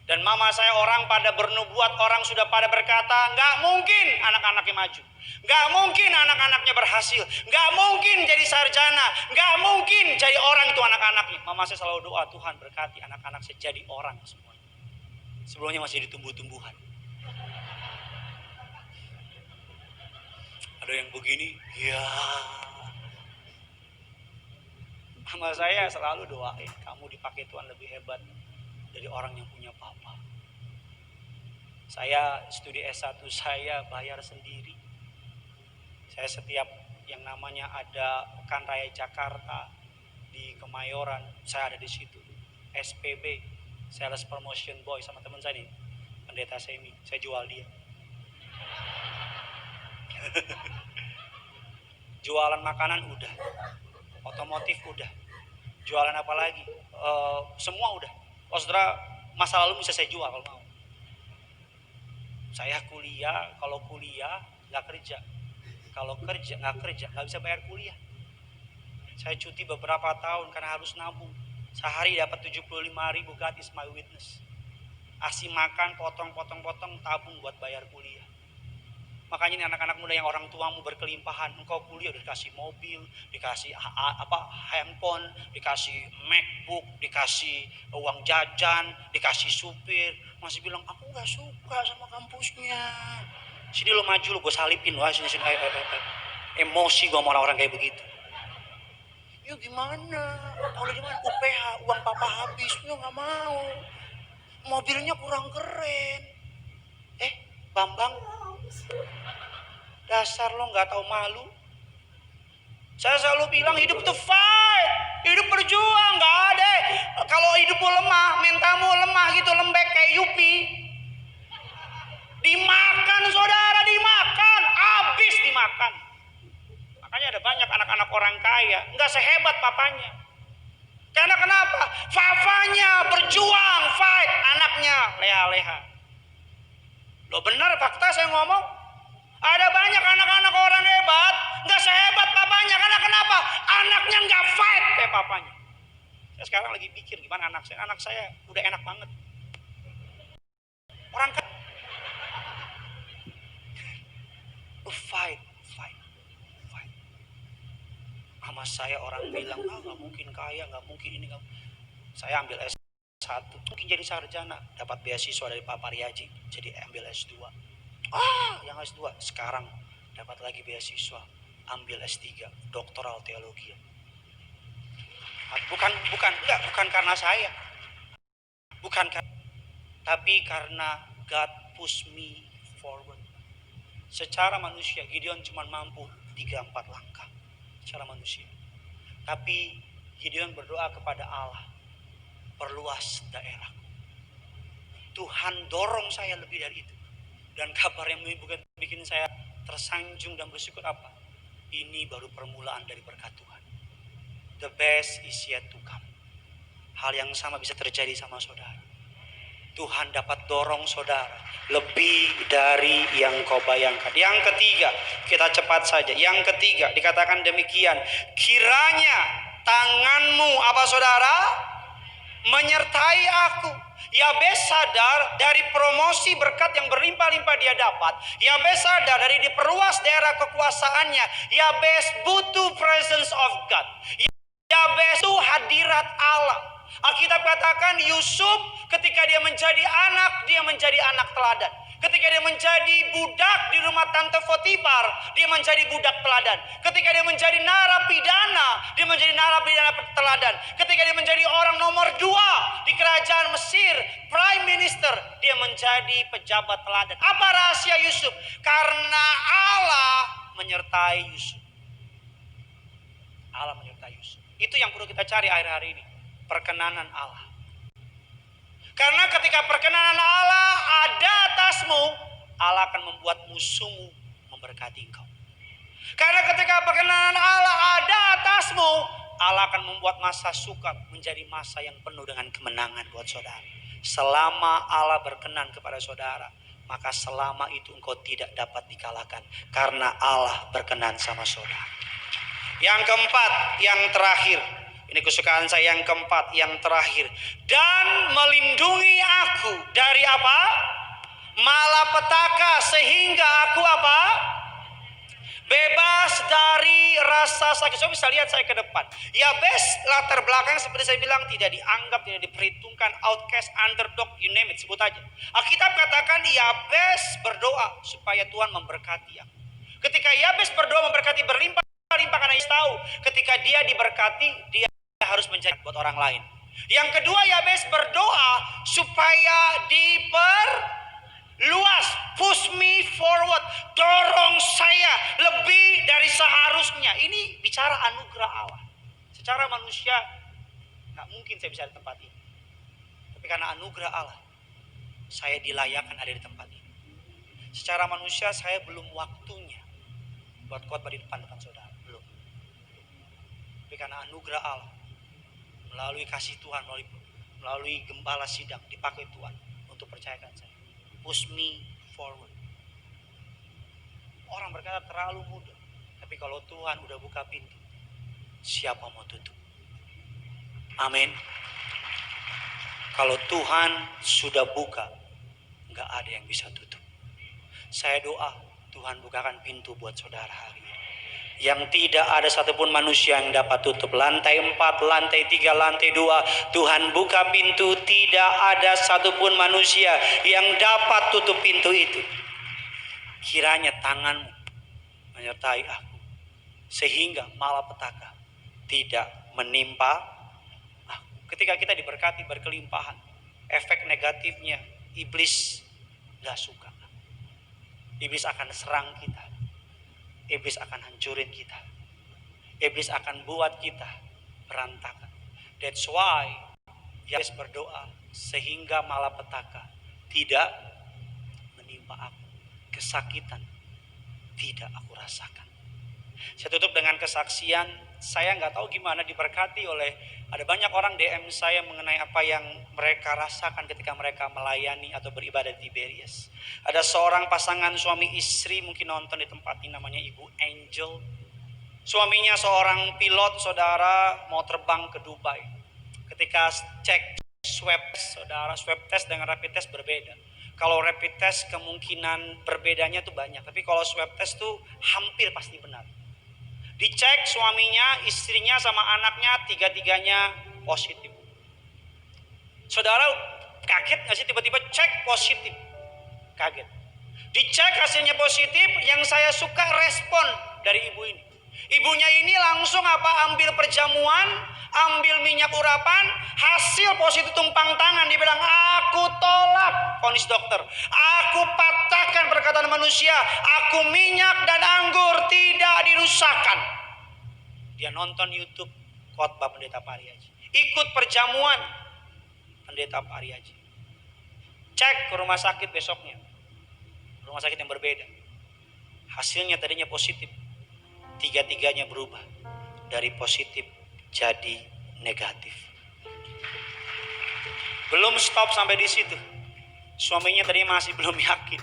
Dan mama saya orang pada bernubuat, orang sudah pada berkata, nggak mungkin anak-anaknya maju. Nggak mungkin anak-anaknya berhasil. Nggak mungkin jadi sarjana. Nggak mungkin jadi orang itu anak-anaknya. Mama saya selalu doa, Tuhan berkati anak-anak saya jadi orang semua. Sebelumnya masih ditumbuh-tumbuhan. Ada yang begini, ya. Mama saya selalu doain, kamu dipakai Tuhan lebih hebat dari orang yang punya papa. Saya studi S1 saya bayar sendiri. Saya setiap yang namanya ada Pekan Raya Jakarta di Kemayoran, saya ada di situ. SPB, Sales Promotion Boy, sama teman saya nih, pendeta Semi, saya jual dia. Jualan makanan udah, otomotif udah, jualan apa lagi? Semua udah. Oh saudara, masa lalu bisa saya jual kalau mau. Saya kuliah, kalau kuliah nggak kerja, kalau kerja nggak bisa bayar kuliah. Saya cuti beberapa tahun karena harus nabung. Sehari dapat 75.000 gratis my witness. Asih makan, potong, tabung buat bayar kuliah. Makanya ini anak-anak muda yang orang tuamu berkelimpahan, engkau kuliah udah dikasih mobil, dikasih handphone, dikasih MacBook, dikasih uang jajan, dikasih supir, masih bilang aku nggak suka sama kampusnya. Sini lo maju lo, gue salipin wah sini. Emosi gue sama orang-orang kayak begitu. Ya gimana? Tahu dari mana? UPH, uang papa habis, ya nggak mau. Mobilnya kurang keren. Bambang, Dasar lo nggak tahu malu. Saya selalu bilang hidup itu fight, hidup berjuang, nggak ada. Kalau hidupmu lemah, mentalmu lemah gitu, lembek kayak Yupi, dimakan saudara, dimakan, habis dimakan. Makanya ada banyak anak-anak orang kaya nggak sehebat papanya. Karena kenapa? Papanya berjuang, fight, anaknya leha-leha. Lo benar fakta saya ngomong. Ada banyak anak-anak orang hebat, nggak sehebat papanya. Karena kenapa? Anaknya nggak fight kayak papanya. Saya sekarang lagi pikir gimana anak saya. Anak saya udah enak banget. Orang kan fight. Sama saya orang bilang, nggak mungkin kaya, nggak mungkin ini. Saya ambil S1, mungkin jadi sarjana, dapat beasiswa dari Pak Pariaji, jadi ambil S2. Yang S2 sekarang dapat lagi beasiswa, ambil S3, doktoral teologi. Bukan karena saya, tapi karena God push me forward. Secara manusia Gideon cuma mampu 3-4 langkah secara manusia, tapi Gideon berdoa kepada Allah, perluas daerah. Tuhan dorong saya lebih dari itu. Dan kabar yang bikin saya tersanjung dan bersyukur apa? Ini baru permulaan dari berkat Tuhan. The best is yet to come. Hal yang sama bisa terjadi sama saudara. Tuhan dapat dorong saudara lebih dari yang kau bayangkan. Yang ketiga, kita cepat saja. Yang ketiga dikatakan demikian, kiranya tanganmu apa saudara? Menyertai aku. Yabes sadar dari promosi berkat yang berlimpah-limpah dia dapat. Yabes sadar dari diperluas daerah kekuasaannya. Yabes butuh presence of God. Yabes itu hadirat Allah. Alkitab katakan Yusuf ketika dia menjadi anak teladan. Ketika dia menjadi budak di rumah Tante Potifar, dia menjadi budak teladan. Ketika dia menjadi narapidana, dia menjadi narapidana teladan. Ketika dia menjadi orang nomor 2 di kerajaan Mesir, Prime Minister, dia menjadi pejabat teladan. Apa rahasia Yusuf? Karena Allah menyertai Yusuf. Allah menyertai Yusuf. Itu yang perlu kita cari akhir-hari ini. Perkenanan Allah. Karena ketika perkenanan Allah ada atasmu, Allah akan membuat musuhmu memberkati engkau. Karena ketika perkenanan Allah ada atasmu, Allah akan membuat masa sukar menjadi masa yang penuh dengan kemenangan buat saudara. Selama Allah berkenan kepada saudara, maka selama itu engkau tidak dapat dikalahkan. Karena Allah berkenan sama saudara. Yang keempat, yang terakhir. Ini kesukaan saya yang keempat, yang terakhir. Dan melindungi aku dari apa? Malapetaka, sehingga aku apa? Bebas dari rasa sakit. So bisa lihat saya ke depan. Yabes latar belakang seperti saya bilang tidak dianggap, tidak diperhitungkan, outcast, underdog, you name it, sebut aja. Alkitab katakan Yabes berdoa supaya Tuhan memberkati aku. Ketika Yabes berdoa memberkati berlimpah-limpah, karena Yabes tahu ketika dia diberkati, dia harus menjadi buat orang lain. Yang kedua, Yabes berdoa supaya diperluas, push me forward, dorong saya lebih dari seharusnya. Ini bicara anugerah Allah. Secara manusia nggak mungkin saya bisa di tempat ini, tapi karena anugerah Allah saya dilayakkan ada di tempat ini. Secara manusia saya belum waktunya buat khotbah di depan saudara, belum. Tapi karena anugerah Allah, melalui kasih Tuhan, melalui gembala sidang dipakai Tuhan untuk percayakan saya. Push me forward. Orang berkata terlalu mudah, tapi kalau Tuhan udah buka pintu, siapa mau tutup? Amin. Kalau Tuhan sudah buka, nggak ada yang bisa tutup. Saya doa Tuhan bukakan pintu buat saudara hari ini, yang tidak ada satupun manusia yang dapat tutup. Lantai 4, lantai 3, lantai 2, Tuhan buka pintu, tidak ada satupun manusia yang dapat tutup pintu itu. Kiranya tanganmu menyertai aku, sehingga malapetaka tidak menimpa aku. Ketika kita diberkati berkelimpahan, efek negatifnya iblis gak suka. iblis akan serang kita. Iblis akan hancurin kita. Iblis akan buat kita berantakan. That's why Yesus berdoa sehingga malapetaka tidak menimpa aku. Kesakitan tidak aku rasakan. Saya tutup dengan kesaksian. Saya nggak tahu gimana diberkati oleh ada banyak orang DM saya mengenai apa yang mereka rasakan ketika mereka melayani atau beribadah di Tiberias. Ada seorang pasangan suami istri mungkin nonton di tempat ini, namanya Ibu Angel. Suaminya seorang pilot, saudara, mau terbang ke Dubai. Ketika cek swab saudara, swab test dengan rapid test berbeda. Kalau rapid test kemungkinan berbedanya tuh banyak, tapi kalau swab test tuh hampir pasti benar. Dicek suaminya, istrinya sama anaknya, tiga-tiganya positif. Saudara kaget gak sih tiba-tiba cek positif? Kaget. Dicek hasilnya positif, yang saya suka respon dari ibu ini. Ibunya ini langsung ambil perjamuan, ambil minyak urapan, hasil positif tumpang tangan. Dia bilang, aku tolak vonis dokter, aku patahkan perkataan manusia, aku minyak dan anggur tidak dirusakkan. Dia nonton YouTube khotbah Pendeta Pariaji, ikut perjamuan Pendeta Pariaji, cek ke rumah sakit besoknya, rumah sakit yang berbeda. Hasilnya tadinya positif, tiga-tiganya berubah dari positif jadi negatif. Belum stop sampai di situ. Suaminya tadi masih belum yakin.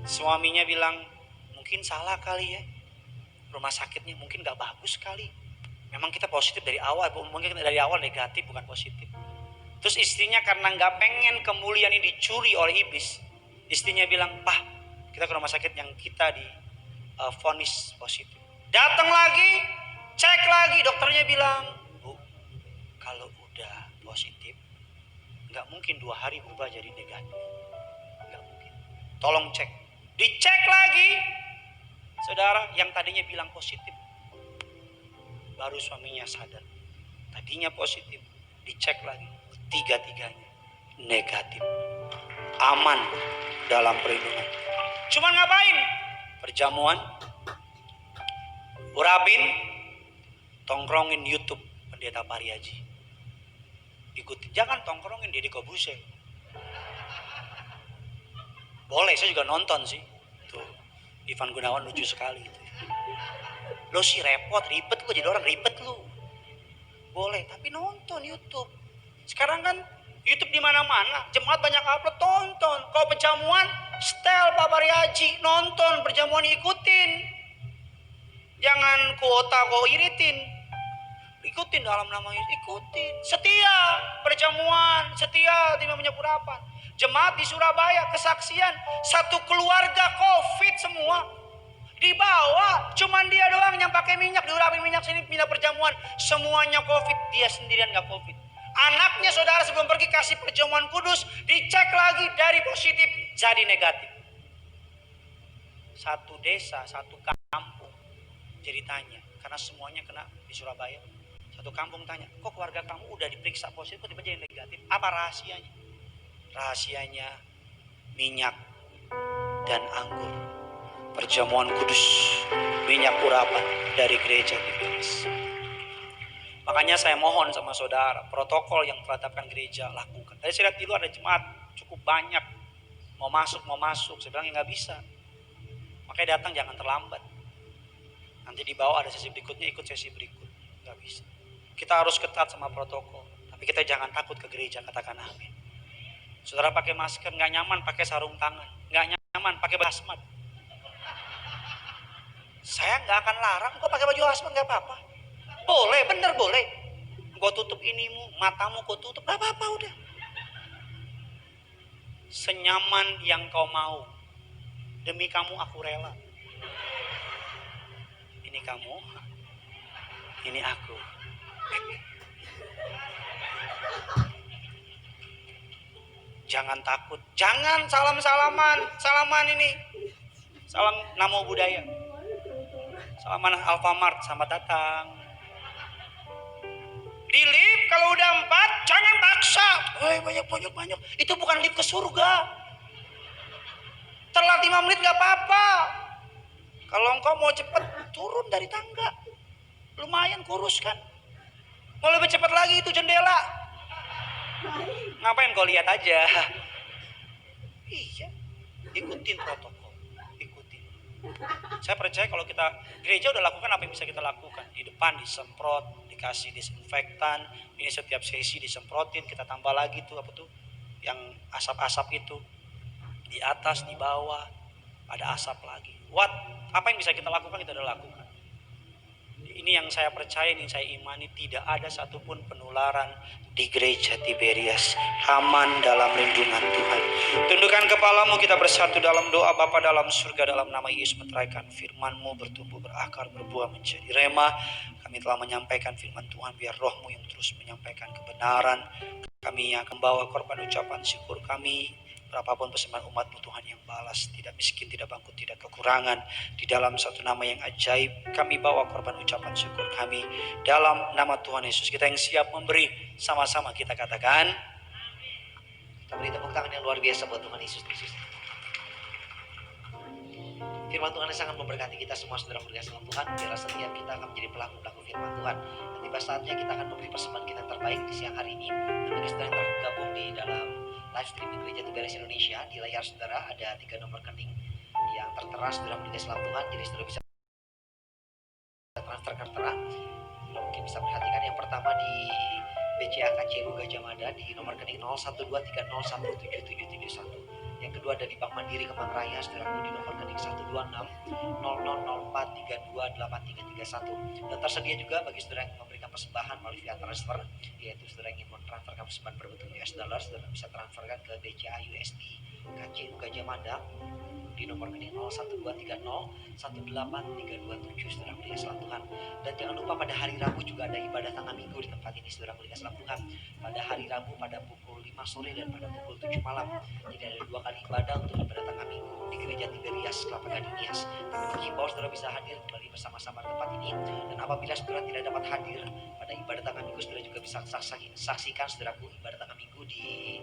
Suaminya bilang, mungkin salah kali ya, rumah sakitnya mungkin gak bagus kali. Memang kita positif dari awal, mungkin dari awal negatif bukan positif. Terus istrinya karena gak pengen kemuliaan ini dicuri oleh iblis, istrinya bilang, Pak, kita ke rumah sakit yang kita di vonis positif. Datang lagi, cek lagi, dokternya bilang, Bu, kalau udah positif nggak mungkin 2 hari berubah jadi negatif, nggak mungkin. Tolong cek. Dicek lagi, saudara, yang tadinya bilang positif, baru suaminya sadar tadinya positif. Dicek lagi, tiga-tiganya negatif. Aman dalam perlindungan. Cuman ngapain? Perjamuan, urapin, tongkrongin YouTube Pendeta Pariaji. Ikuti, jangan tongkrongin Deddy Corbuzier. Boleh, saya juga nonton sih. Tuh, Ivan Gunawan lucu sekali itu. Lo sih repot, ribet lu, jadi orang ribet lu. Boleh, tapi nonton YouTube. Sekarang kan YouTube di mana-mana, jemaat banyak upload, tonton. Kalau perjamuan, setel Pak Pariaji, nonton perjamuan, ikutin. Jangan kuota kau iritin. Ikutin dalam nama Yesus, ikutin. Setia perjamuan, setia timah minyak urapan. Jemaat di Surabaya kesaksian, satu keluarga COVID semua. Dibawa, cuman dia doang yang pakai minyak, diurapin minyak sini, minyak perjamuan. Semuanya COVID, dia sendirian gak COVID. Anaknya saudara sebelum pergi kasih perjamuan kudus, dicek lagi dari positif jadi negatif. Satu desa, satu kampung jadi tanya, karena semuanya kena di Surabaya. Satu kampung tanya, kok keluarga kamu udah diperiksa positif, kok tiba-tiba jadi negatif? Apa rahasianya? Rahasianya minyak dan anggur. Perjamuan kudus, minyak urapan dari gereja Tiberias. Makanya saya mohon sama saudara, protokol yang ditetapkan gereja lakukan. Tadi saya lihat di luar ada jemaat cukup banyak, mau masuk. Saya bilang ya nggak bisa. Makanya datang jangan terlambat. Nanti di bawah ada sesi berikutnya, ikut sesi berikut. Nggak bisa. Kita harus ketat sama protokol. Tapi kita jangan takut ke gereja, katakan amin. Saudara pakai masker, nggak nyaman pakai sarung tangan, nggak nyaman pakai hazmat. Saya nggak akan larang, kok pakai baju hazmat nggak apa-apa. Boleh, bener boleh. Gue tutup inimu, matamu gue tutup, gak apa-apa udah. Senyaman yang kau mau, demi kamu aku rela. Ini kamu, ini aku. Jangan takut, jangan salaman ini. Salam namo budaya. Salaman Alfamart, selamat datang. Di lift kalau udah 4, jangan paksa. Woi banyak. Itu bukan lift ke surga. Telat 5 menit gak apa-apa. Kalau engkau mau cepat, turun dari tangga. Lumayan kurus kan. Mau lebih cepat lagi itu jendela. Ngapain kau lihat aja. Iya, ikutin protokol. Ikutin. Saya percaya kalau kita gereja udah lakukan apa yang bisa kita lakukan. Di depan disemprot, dikasih disinfektan. Ini setiap sesi disemprotin, kita tambah lagi tuh apa tuh yang asap-asap itu. Di atas, di bawah ada asap lagi. Apa yang bisa kita lakukan kita udah lakukan. Ini yang saya percaya, ini yang saya imani, tidak ada satupun penularan di gereja Tiberias. Aman dalam lindungan Tuhan. Tundukkan kepalamu, kita bersatu dalam doa. Bapa dalam surga, dalam nama Yesus meteraikan firman-Mu bertumbuh, berakar, berbuah menjadi rema. Kami telah menyampaikan firman Tuhan, biar roh-Mu yang terus menyampaikan kebenaran. Kami yang akan bawa korban ucapan syukur kami. Berapapun persembahan umat-Mu Tuhan yang balas, tidak miskin, tidak bangkrut, tidak kekurangan. Di dalam satu nama yang ajaib, kami bawa korban ucapan syukur kami. Dalam nama Tuhan Yesus, kita yang siap memberi, sama-sama kita katakan. Kita beri tepuk tangan yang luar biasa buat Tuhan Yesus Kristus. Firman Tuhan yang sangat memberkati kita semua, saudara-saudara dalam Tuhan. Biarlah setiap kita akan menjadi pelaku-pelaku firman Tuhan. Dan tiba saatnya kita akan memberi persembahan kita yang terbaik di siang hari ini. Dan bagi saudara yang tergabung di dalam live streaming Gereja Tiberias Indonesia, di layar saudara ada 3 nomor rekening yang tertera, saudara menjadi dalam Tuhan. Jadi saudara bisa transfer tertera. Saudara mungkin bisa perhatikan yang pertama di BCA KCU Gajah Mada di nomor rekening 0123017771. Yang kedua ada di Bank Mandiri Kemang Raya, saudaraku, di nomor rekening 126 0004 3331. Dan tersedia juga bagi saudara yang memberikan persembahan melalui via transfer, yaitu saudara yang ingin mentransferkan persembahan berbentuk US dollar, saudara bisa transferkan ke BCA USD KCU Gajah Mada di nomor rekening 01230183227, saudara mulia salam Tuhan. Dan jangan lupa pada hari Rabu juga ada ibadah tengah minggu di tempat ini, saudara mulia salam Tuhan. Pada hari Rabu pada pukul 5 sore dan pada pukul 7 malam. Jadi ada 2 kali ibadah untuk ibadah tengah minggu di Gereja Tiberias Kelapa Gading Nias. Kami menghimbau saudara bisa hadir kembali bersama-sama di tempat ini. Dan apabila saudara tidak dapat hadir pada ibadah tengah minggu, saudara juga bisa saksikan, saudaraku, ibadah tengah minggu di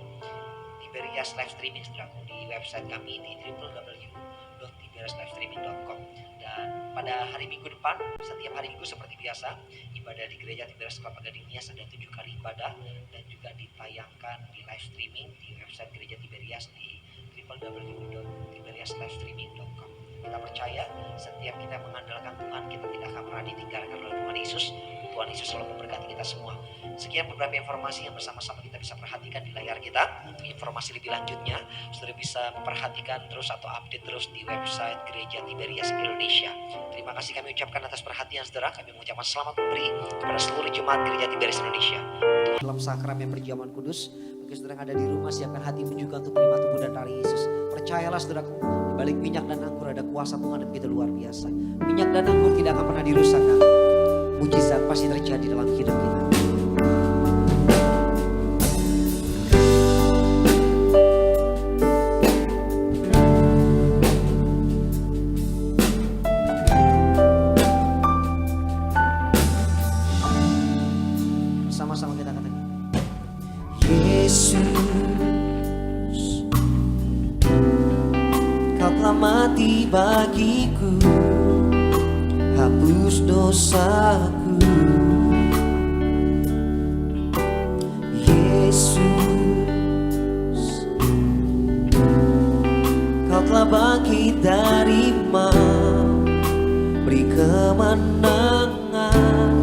Tiberias live streaming, saudaraku, di website kami di www.tiberiaslivestreaming.com. Dan pada hari Minggu depan, setiap hari Minggu seperti biasa, ibadah di Gereja Tiberias Kelapa Gading Nias ada 7 kali ibadah dan juga ditayangkan di live streaming di website Gereja Tiberias di www.tiberiaslivestreaming.com. Kita percaya setiap kita mengandalkan Tuhan, kita tidak akan pernah ditinggalkan oleh Tuhan Yesus. Tuhan Yesus selalu memberkati kita semua. Sekian beberapa informasi yang bersama-sama kita bisa perhatikan di layar kita. Untuk informasi lebih lanjutnya, saudara bisa memperhatikan terus atau update terus di website Gereja Tiberias Indonesia. Terima kasih kami ucapkan atas perhatian saudara. Kami mengucapkan selamat memberi kepada seluruh jemaat Gereja Tiberias Indonesia. Dalam sakramen perjamuan kudus, bagi saudara yang ada di rumah, siapkan hatimu juga untuk menerima tubuh dan darah Yesus. Percayalah saudaraku, di balik minyak dan anggur ada kuasa Tuhan yang begitu luar biasa. Minyak dan anggur tidak akan pernah dirusakkan. Mujizat pasti terjadi dalam hidup kita. Sama-sama kita katakan, Yesus, Kau telah mati bagiku, hapus dosaku. Yesus, Kau telah bangkit dari maut, beri kemenangan.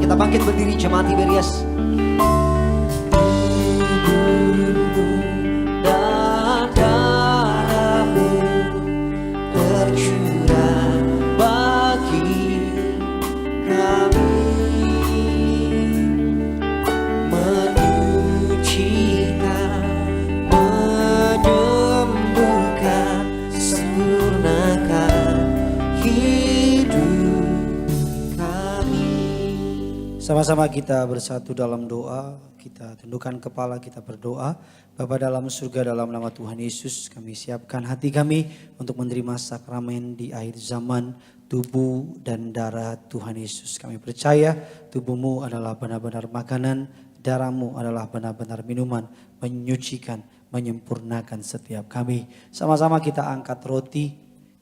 Kita bangkit berdiri jemaat Tiberias. Sama-sama kita bersatu dalam doa, kita tundukkan kepala, kita berdoa. Bapa dalam surga, dalam nama Tuhan Yesus, kami siapkan hati kami untuk menerima sakramen di akhir zaman, tubuh dan darah Tuhan Yesus. Kami percaya tubuhmu adalah benar-benar makanan, darahmu adalah benar-benar minuman, menyucikan, menyempurnakan setiap kami. Sama-sama kita angkat roti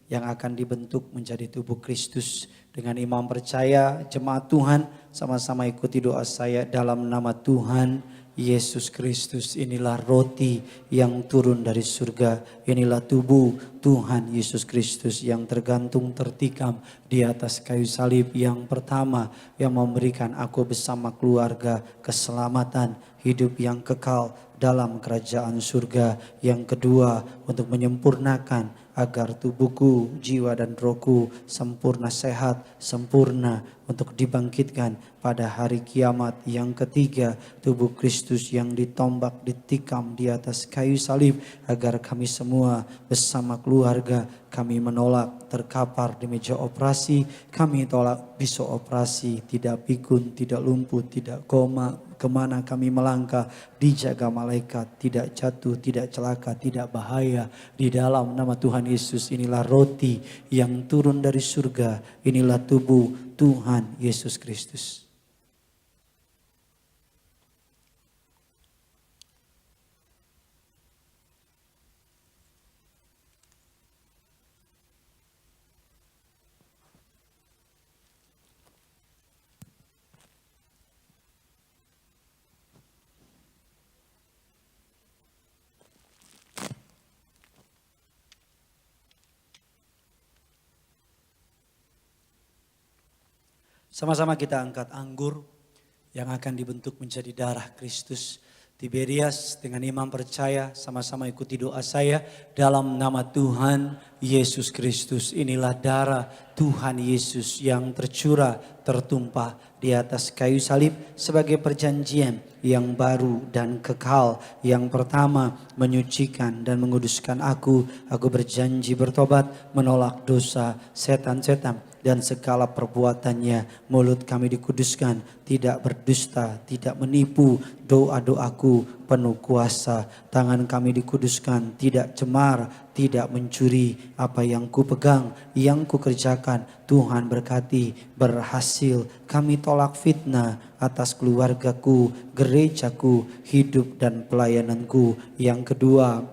yang akan dibentuk menjadi tubuh Kristus. Dengan imam percaya, jemaat Tuhan, sama-sama ikuti doa saya dalam nama Tuhan Yesus Kristus. Inilah roti yang turun dari surga. Inilah tubuh Tuhan Yesus Kristus yang tergantung tertikam di atas kayu salib. Yang pertama yang memberikan aku bersama keluarga keselamatan, hidup yang kekal dalam kerajaan surga. Yang kedua untuk menyempurnakan agar tubuhku, jiwa dan rohku sempurna sehat, sempurna untuk dibangkitkan pada hari kiamat. Yang ketiga, tubuh Kristus yang ditombak, ditikam di atas kayu salib agar kami semua bersama keluarga kami menolak terkapar di meja operasi, kami tolak bisu operasi, tidak pikun, tidak lumpuh, tidak koma, kemana kami melangkah dijaga malaikat, tidak jatuh, tidak celaka, tidak bahaya. Di dalam nama Tuhan Yesus, inilah roti yang turun dari surga, inilah tubuh Tuhan Yesus Kristus. Sama-sama kita angkat anggur yang akan dibentuk menjadi darah Kristus. Tiberias dengan imam percaya, sama-sama ikuti doa saya dalam nama Tuhan Yesus Kristus. Inilah darah Tuhan Yesus yang tercurah, tertumpah di atas kayu salib sebagai perjanjian yang baru dan kekal. Yang pertama menyucikan dan menguduskan aku. Aku berjanji bertobat, menolak dosa, setan-setan dan segala perbuatannya. Mulut kami dikuduskan, tidak berdusta, tidak menipu. Doa-doaku penuh kuasa. Tangan kami dikuduskan, tidak cemar, tidak mencuri. Apa yang ku pegang, yang ku kerjakan, Tuhan berkati, berhasil. Kami tolak fitnah atas keluargaku, gerejaku, hidup dan pelayananku. Yang kedua,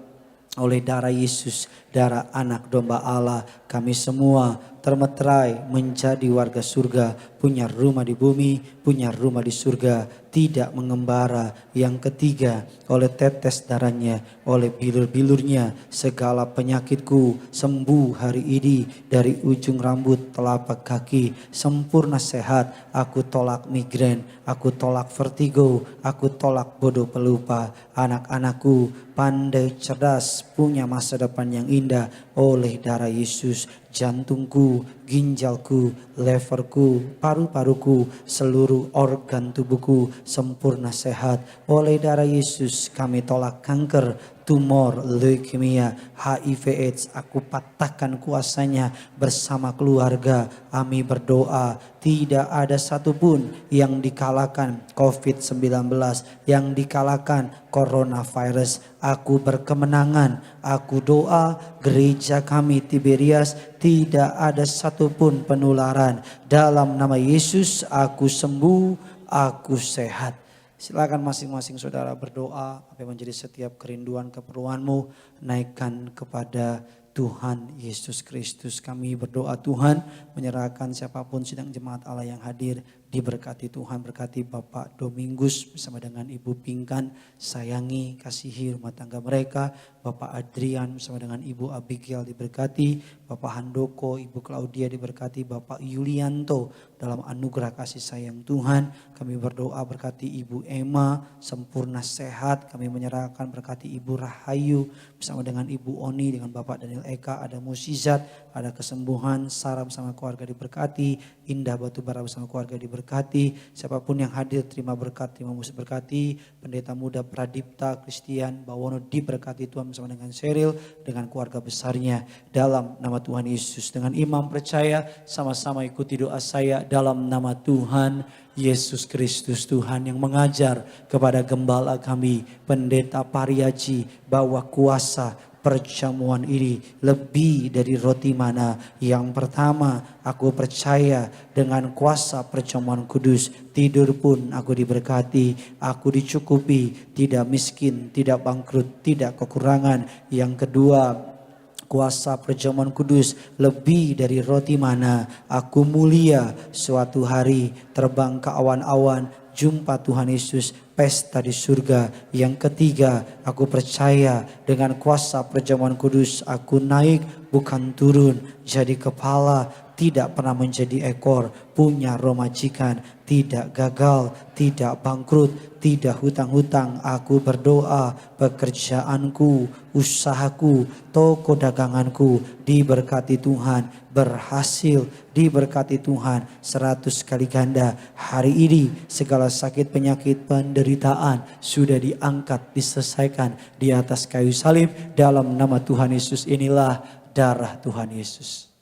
oleh darah Yesus, darah anak domba Allah, kami semua termeterai menjadi warga surga, punya rumah di bumi, punya rumah di surga, tidak mengembara. Yang ketiga, oleh tetes darahnya, oleh bilur-bilurnya, segala penyakitku sembuh hari ini dari ujung rambut telapak kaki, sempurna sehat. Aku tolak migrain, aku tolak vertigo, aku tolak bodoh pelupa. Anak-anakku pandai cerdas, punya masa depan yang indah oleh darah Yesus. Jantungku, ginjalku, leverku, paru-paruku, seluruh organ tubuhku sempurna sehat. Oleh darah Yesus kami tolak kanker, tumor, leukemia, HIV AIDS. Aku patahkan kuasanya bersama keluarga. Kami berdoa tidak ada satupun yang dikalahkan COVID-19, yang dikalahkan coronavirus. Aku berkemenangan. Aku doa gereja kami Tiberias tidak ada satupun penularan. Dalam nama Yesus aku sembuh, aku sehat. Silakan masing-masing saudara berdoa apa yang menjadi setiap kerinduan keperluanmu, naikkan kepada Tuhan Yesus Kristus. Kami berdoa Tuhan menyerahkan siapapun sidang jemaat Allah yang hadir, diberkati Tuhan. Berkati Bapak Domingus bersama dengan Ibu Pingkan, sayangi, kasihi rumah tangga mereka. Bapak Adrian bersama dengan Ibu Abigail diberkati. Bapak Handoko, Ibu Claudia diberkati. Bapak Yulianto dalam anugerah kasih sayang Tuhan. Kami berdoa berkati Ibu Emma sempurna sehat. Kami menyerahkan berkati Ibu Rahayu bersama dengan Ibu Oni, dengan Bapak Daniel Eka. Ada musizat, ada kesembuhan. Sarah bersama keluarga diberkati. Indah Batubara bersama keluarga diberkati. Siapapun yang hadir terima berkat, terima musik berkati. Pendeta muda Pradipta Christian Bawono diberkati Tuhan bersama dengan Sheryl, dengan keluarga besarnya. Dalam nama Tuhan Yesus, dengan imam percaya sama-sama ikuti doa saya dalam nama Tuhan Yesus Kristus. Tuhan yang mengajar kepada gembala kami Pendeta Pariaji bahwa kuasa perjamuan ini lebih dari roti mana. Yang pertama, aku percaya dengan kuasa perjamuan kudus, tidur pun aku diberkati, aku dicukupi, tidak miskin, tidak bangkrut, tidak kekurangan. Yang kedua, kuasa perjamuan kudus lebih dari roti mana. Aku mulia suatu hari terbang ke awan-awan, jumpa Tuhan Yesus, pesta di surga. Yang ketiga, aku percaya dengan kuasa perjamuan kudus aku naik bukan turun, jadi kepala, tidak pernah menjadi ekor, punya roh majikan, tidak gagal, tidak bangkrut, tidak hutang-hutang. Aku berdoa pekerjaanku, usahaku, toko daganganku diberkati Tuhan, berhasil, diberkati Tuhan 100 kali ganda. Hari ini segala sakit, penyakit, penderitaan sudah diangkat, diselesaikan di atas kayu salib. Dalam nama Tuhan Yesus, inilah darah Tuhan Yesus.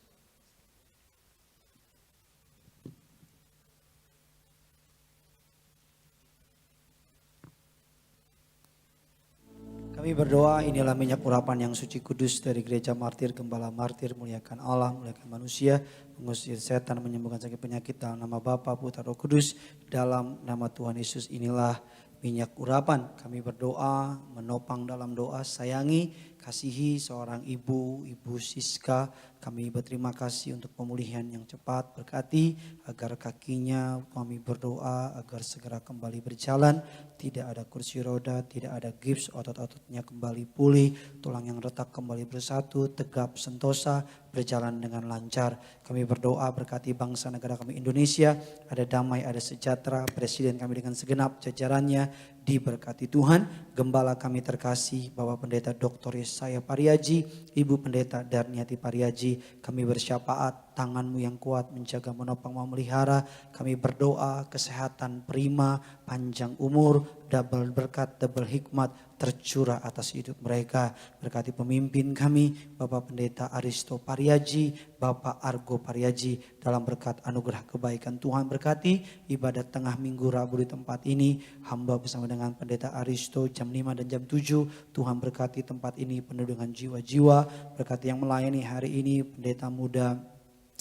Kami berdoa, inilah minyak urapan yang suci kudus dari gereja martir, gembala martir, muliakan Allah, muliakan manusia, mengusir setan, menyembuhkan sakit penyakit dalam nama Bapa, Putra, Roh Kudus, dalam nama Tuhan Yesus. Inilah minyak urapan. Kami berdoa, menopang dalam doa, sayangi, kasihi seorang ibu Siska. Kami berterima kasih untuk pemulihan yang cepat, berkati agar kakinya, kami berdoa agar segera kembali berjalan. Tidak ada kursi roda, tidak ada gips, otot-ototnya kembali pulih, tulang yang retak kembali bersatu, tegap, sentosa, berjalan dengan lancar. Kami berdoa berkati bangsa negara kami Indonesia, ada damai, ada sejahtera, presiden kami dengan segenap jajarannya diberkati Tuhan. Gembala kami terkasih Bapak Pendeta Dr. Yesaya Pariaji, Ibu Pendeta Darniati Pariaji, kami bersyafaat tangan-Mu yang kuat menjaga, menopang, memelihara. Kami berdoa kesehatan prima, panjang umur, double berkat, double hikmat tercurah atas hidup mereka. Berkati pemimpin kami, Bapak Pendeta Aristo Pariaji, Bapak Argo Pariaji, dalam berkat anugerah kebaikan Tuhan. Berkati ibadat tengah minggu Rabu di tempat ini, hamba bersama dengan Pendeta Aristo jam 5 dan jam 7. Tuhan berkati tempat ini penuh dengan jiwa-jiwa. Berkati yang melayani hari ini, Pendeta Muda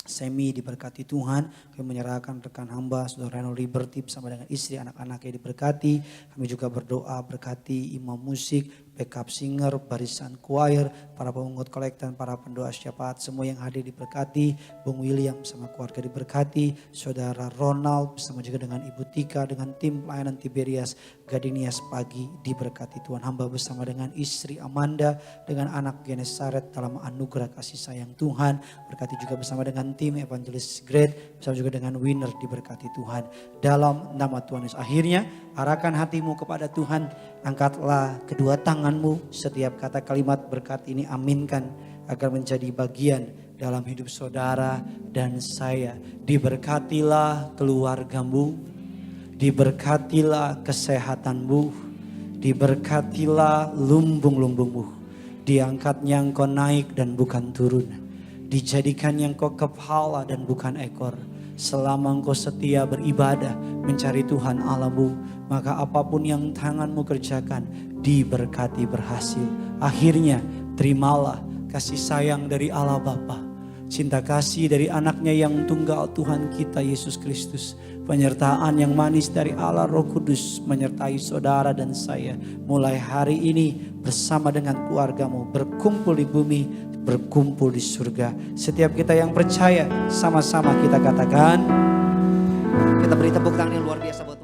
Semi diberkati Tuhan. Kami menyerahkan rekan hamba Saudara Reno Liberty bersama dengan istri anak-anaknya diberkati. Kami juga berdoa berkati imam musik, backup singer, barisan choir, para pemungut kolektan, para pendoa syafaat, semua yang hadir diberkati. Bung William bersama keluarga diberkati. Saudara Ronald bersama juga dengan Ibu Tika, dengan tim pelayanan Tiberias Gadinias pagi diberkati Tuhan. Hamba bersama dengan istri Amanda, dengan anak Genesaret dalam anugerah kasih sayang Tuhan. Berkati juga bersama dengan tim Evangelist Great, bersama juga dengan Winner diberkati Tuhan. Dalam nama Tuhan Yesus. Akhirnya arahkan hatimu kepada Tuhan. Angkatlah kedua tanganmu, setiap kata kalimat berkat ini aminkan agar menjadi bagian dalam hidup saudara dan saya. Diberkatilah keluargamu, diberkatilah kesehatanmu, diberkatilah lumbung-lumbungmu. Diangkatnya engkau naik dan bukan turun, dijadikannya engkau kepala dan bukan ekor. Selama engkau setia beribadah mencari Tuhan Allahmu, maka apapun yang tanganmu kerjakan diberkati berhasil. Akhirnya terimalah kasih sayang dari Allah Bapa, cinta kasih dari anaknya yang tunggal Tuhan kita Yesus Kristus, penyertaan yang manis dari Allah Roh Kudus menyertai saudara dan saya mulai hari ini bersama dengan keluargamu, berkumpul di bumi, berkumpul di surga. Setiap kita yang percaya, sama-sama kita katakan, kita beri tepuk tangan yang luar biasa buat